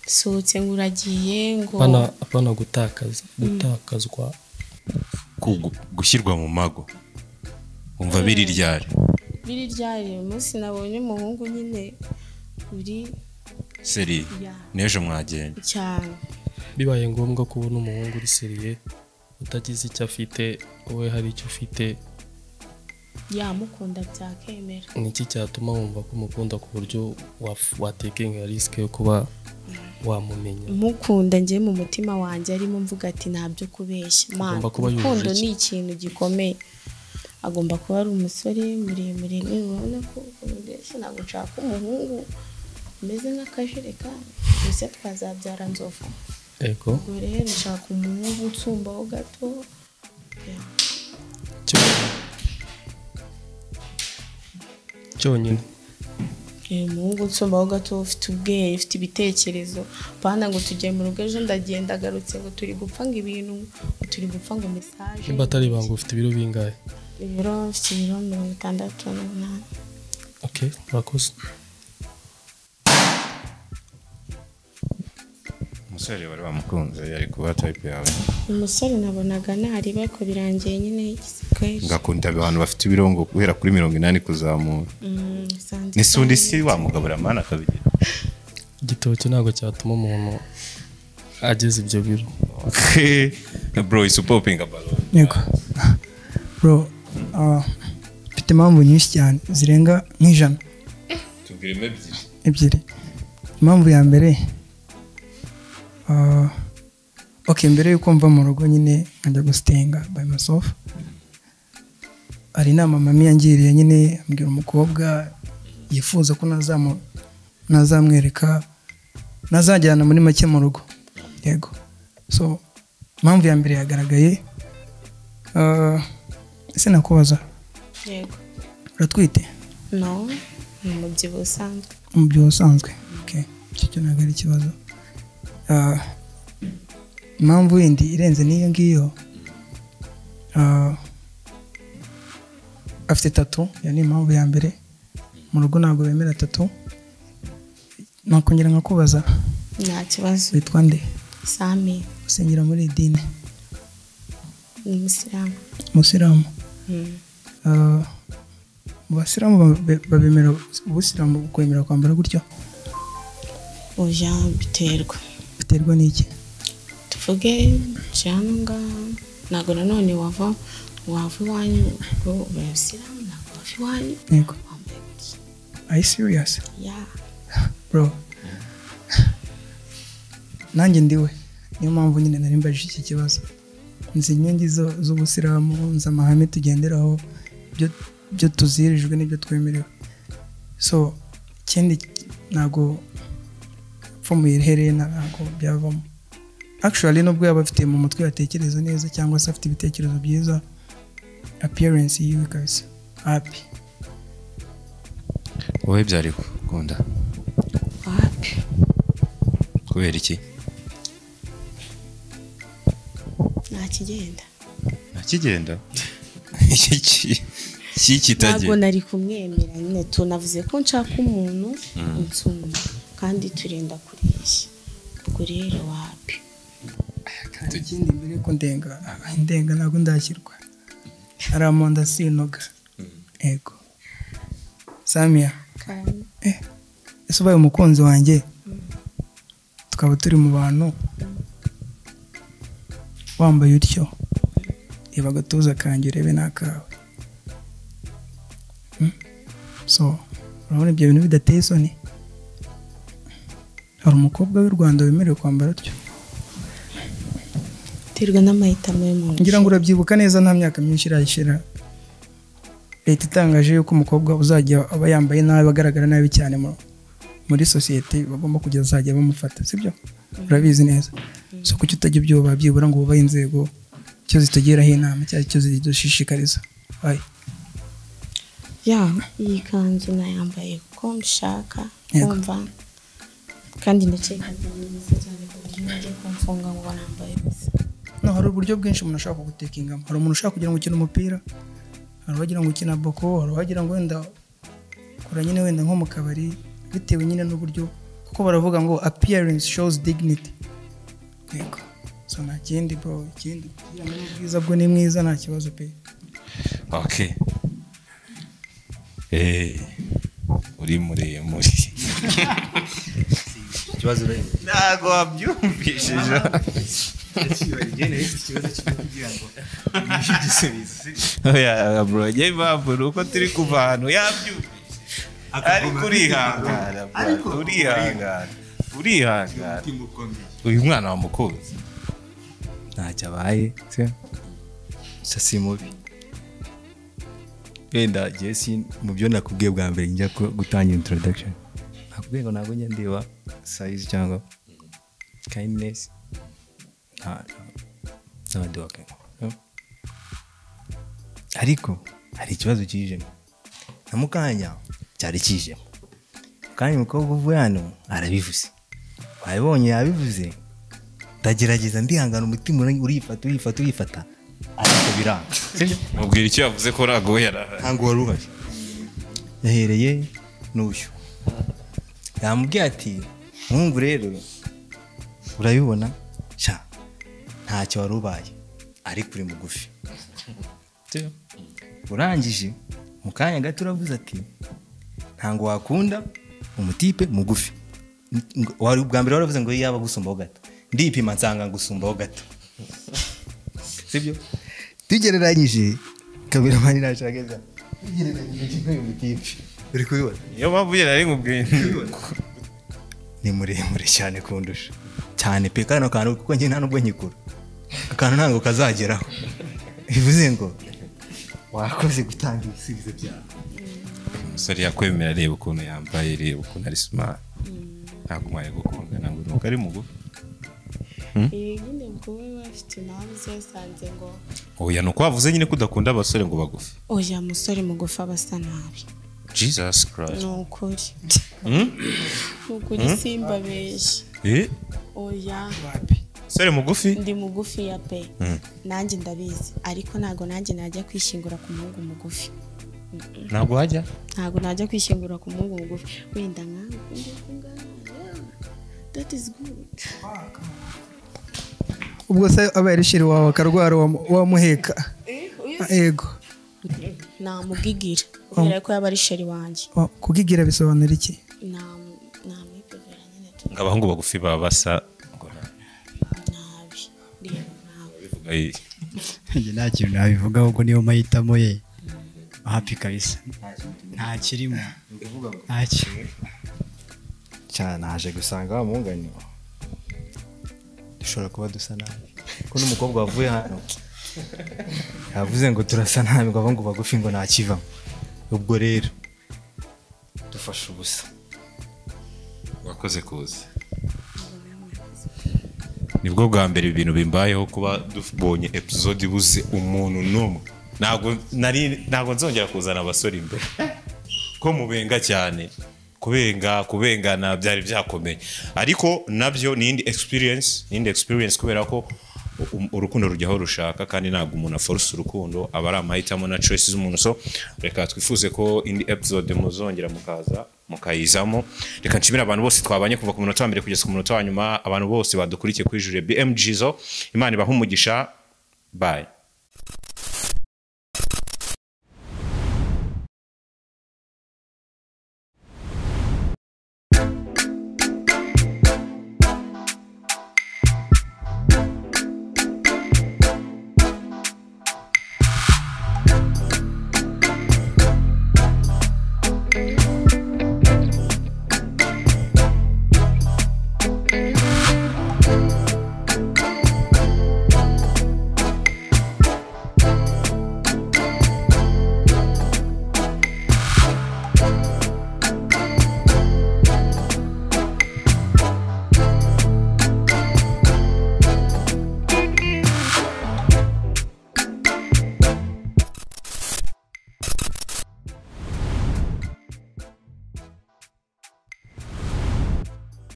sohotse ngo uragiye ngo apana gutakazwa gushyirwa mu mago umva biri ryari umunsi nabonye umuhungu nyine uri seri n'ejo mwagenda cyane bibaye ngombwa kubona umuhungu uri seriye utagize icyo afite wowe hari icyo ufite yamukunda byakemera ni iki cyatuma wumva ko umukunda ku buryo watekenga risike yo kuba wamumenya mukunda njye mu mutima wanjye arimo mvuga ati ntabyo kubeshya urukundo ni ikintu gikomeye agomba kuba ari umusore muremure nibona ko ureshya ntabwo nshaka umuhungu umeze nk'akajerekani gusa twazabyara nzovu ego ubwo rero nshaka umuhungu utsumbaho gato cyonyine umuhungu utsumbaho gato ufite ubwenge ufite ibitekerezo bana ngo tujye mu rugo ejo ndagenda agarutse ngo turi gupfa ngo ibintu turi gupfa ngo mesaje nimba atari ibanga ufite ibiro bingahe mfite ibiro 68. okay murakoze umusore wari wamukunze yari kuba type yawe umusore nabonaga nari ariko birangiye nyine igisigaye ngakunda abantu bafite ibirongo guhera kuri 80 kuzamura n'isundi si wamugabura mana akabigira igitoki ntabwo cyatuma umuntu ageza ibyo biro. Bro is popping a balloon. Yego bro mfite impamvu nyinshi cyane zirenga nk'ijana. Tubwiremo ebyiri. Impamvu ya mbere okay, mbere yuko mva mu rugo nyine nkajya gustenga by myself, hari inama mami yangiriye nyine ambwira umukobwa yifuza ko nazamwereka nazajyana muri make mu rugo. Yego, so impamvu ya mbere yagaragaye. Ese nakubaza, Yego. uratwite? No, ni umubyibuho usanzwe. Umubyibuho usanzwe. Okay, icyo ntabwo ari ikibazo. Impamvu yindi irenze n'iyo ngiyo, afite tatu. Ya ni impamvu ya mbere. Mu rugo ntabwo bemera tatu. Nakongera nkakubaza, Nta kibazo. witwa nde? Sami. Usengera muri idini? Ni Umusilamu. Umusilamu. Mu basilamu babemera ubusilamu kwemera kwambara gutyo? Oya, biterwa. Biterwa n'iki? Tuvuge cyangwa ntabwo nanone wava iwanyu ngo Abasilamu ntabwo wava iwanyu. Yego. Are you serious? Yeah. Bro, nanjye ndiwe, niyo mpamvu nyine nari mbajije iki kibazo. Nzi inkingi z'ubusilamu, nzi amahame tugenderaho, byo tuzirijwe n'ibyo twemerewe. So ikindi ntabwo pfa mu iherena ntabwo byavamo. Actually nubwo yaba afite mu mutwe yatekereza neza cyangwa se afite ibitekerezo byiza, appearance yiwe kabisa happy. Wowe byari gukunda? Happy. Kubera iki? Ntakigenda. Ntakigenda? Iki kitagiye? Ntabwo nari kumwemera nyine tunavuze ko nshaka umuntu unsumba kandi turenda kureshya. Ubwo rero wapi. Kandi ikindi mbere ko ndenga ntabwo ndashyirwa. Aramonda sinoga. Ego. Samia. Ese ubaye umukunzi wanjye tukaba turi mu bantu wambaye utyo, reba agatuza kanjye urebe n'akawe. So urabona ibyo bintu bidateye isoni? Hari umukobwa w'u Rwanda wemerewe kwambara utyo? Terwa n'amahitamo y'umuntu. Ngira ngo urabyibuka neza, nta myaka myinshi irashira leta itangaje yuko umukobwa uzajya aba yambaye nabi, agaragara nabi cyane muri sosiyete, bagomba kujya azajya bamufata, sibyo? Urabizi neza. So kuki utajya ubyoba byibura ngo ubaye inzego cyo zitugeraho inama cyangwa cyo zidushishikariza? Ya, iyi kanzu nayambaye kuko mbishaka kumva, kandi ndakeka neza cyane ko ngiye kumfunga ngo nambaye gusa. No, hari uburyo bwinshi umuntu ashaka kugutekingamo. Hari umuntu ushaka kugira ngo ukine umupira, hari wagira ngo ukina boko, hari wagira ngo wenda kora nyine wenda nko mu kabari, bitewe nyine n'uburyo, kuko baravuga ngo appearance shows dignity. Yego. So nta kindi bro, ikindi ubwiza bwo ni mwiza, nta kibazo pe. Okay. Uri muri ikibazo rero ntago wabyumvishije. Oya bro, njye babura uko turi kuva ahantu yabyumvise, ariko urihangana. Uyu mwana wamukunze ntacyo abaye si mubi. Wenda Jesse, mu byo nakubwiye bwa mbere njya gutangira introduction, nakubwiye ngo ntabwo njya ndeba size cyangwa kindness, n'abandi bakanye. Ariko hari ikibazo kijemo na mukanya cyari kijemo, kandi umukobwa uvuye hano arabivuze, wabibonye yabivuze, ndagerageza ndihangana, umutima urifata ariko biranga. mubwira icyo yavuze ko ntago yarahari. Ntabwo wari uhari. Yahereye n'uyu yamubwiye ati muhungu rero urabibona sha ntacyo wari ubaye ariko uri mugufi. Urangije mu kanya gato uravuze ati ntabwo wakunda umutipe mugufi, wari ubwa mbere waravuze ngo yaba gusumbaho gato ndipima nsanga ngusumbaho gato sibyo tugereranyije kameramani nashageza tugereranyije kimwe mu tipi uri kubibona iyo mpamvu nari nkubwiye ni muremure cyane kundusha cyane pe kano kantu kuko njye nta nubwo nkikura akantu ntabwo kazageraho bivuze ngo wakoze gutanga ibisubizo byawe umusore yakwemera reba ukuntu yambaye reba ukuntu ari smart ntabwo mwaye gukunda ntabwo nuko ari mugufi nyine ubwo we bafite impamvu zasanze ngo oya nuko wavuze nyine ko udakunda abasore ngo bagufi oya musore mugufi aba asa nabi Jesus Christ ni ukuri ni ukuri simbabeshye oya sore mugufi ndi mugufi ya pe nanjye ndabizi ariko ntago nanjye najya kwishingura ku muhungu mugufi ntabwo wajya ntago najya kwishingura ku muhungu mugufi wenda nkawe that is good ubwo se abaye rishiri wawe akarwara wamuheka yego namugigira kubera ko yaba ari sheri wanjye kugigira bisobanura iki namwipegera nyine tu abahungu bagufi baba basa nabi njye nta kintu nabivugaho ubwo niyo mahitamo ye happy kabisa nta kirimo nta kintu cyane naje gusanga wa mungani dushobora kuba dusa nabi ko n'umukobwa wavuye hano yavuze ngo turasa nabi ngo abahungu bagufi ngo ntakivamo ubwo rero dufashe ubusa wakoze kuza nibwo bwa mbere ibintu bimbayeho kuba dubonye episode ibuze umuntu n'umwe ntabwo nzongera kuzana abasore imbere ko mubenga cyane kubengana byari byakomeye ariko nabyo ni indi experience kubera ko urukundo rujyaho rushaka kandi ntabwo umuntu aforce urukundo aba ari amahitamo na choices z'umuntu so reka twifuze ko indi episode muzongera mukayizamo reka nshimira abantu bose twabanye kuva ku munota wa mbere kugeza ku munota wa nyuma abantu bose badukurikiye kuri Jure BMG zo Imana ibaha umugisha bye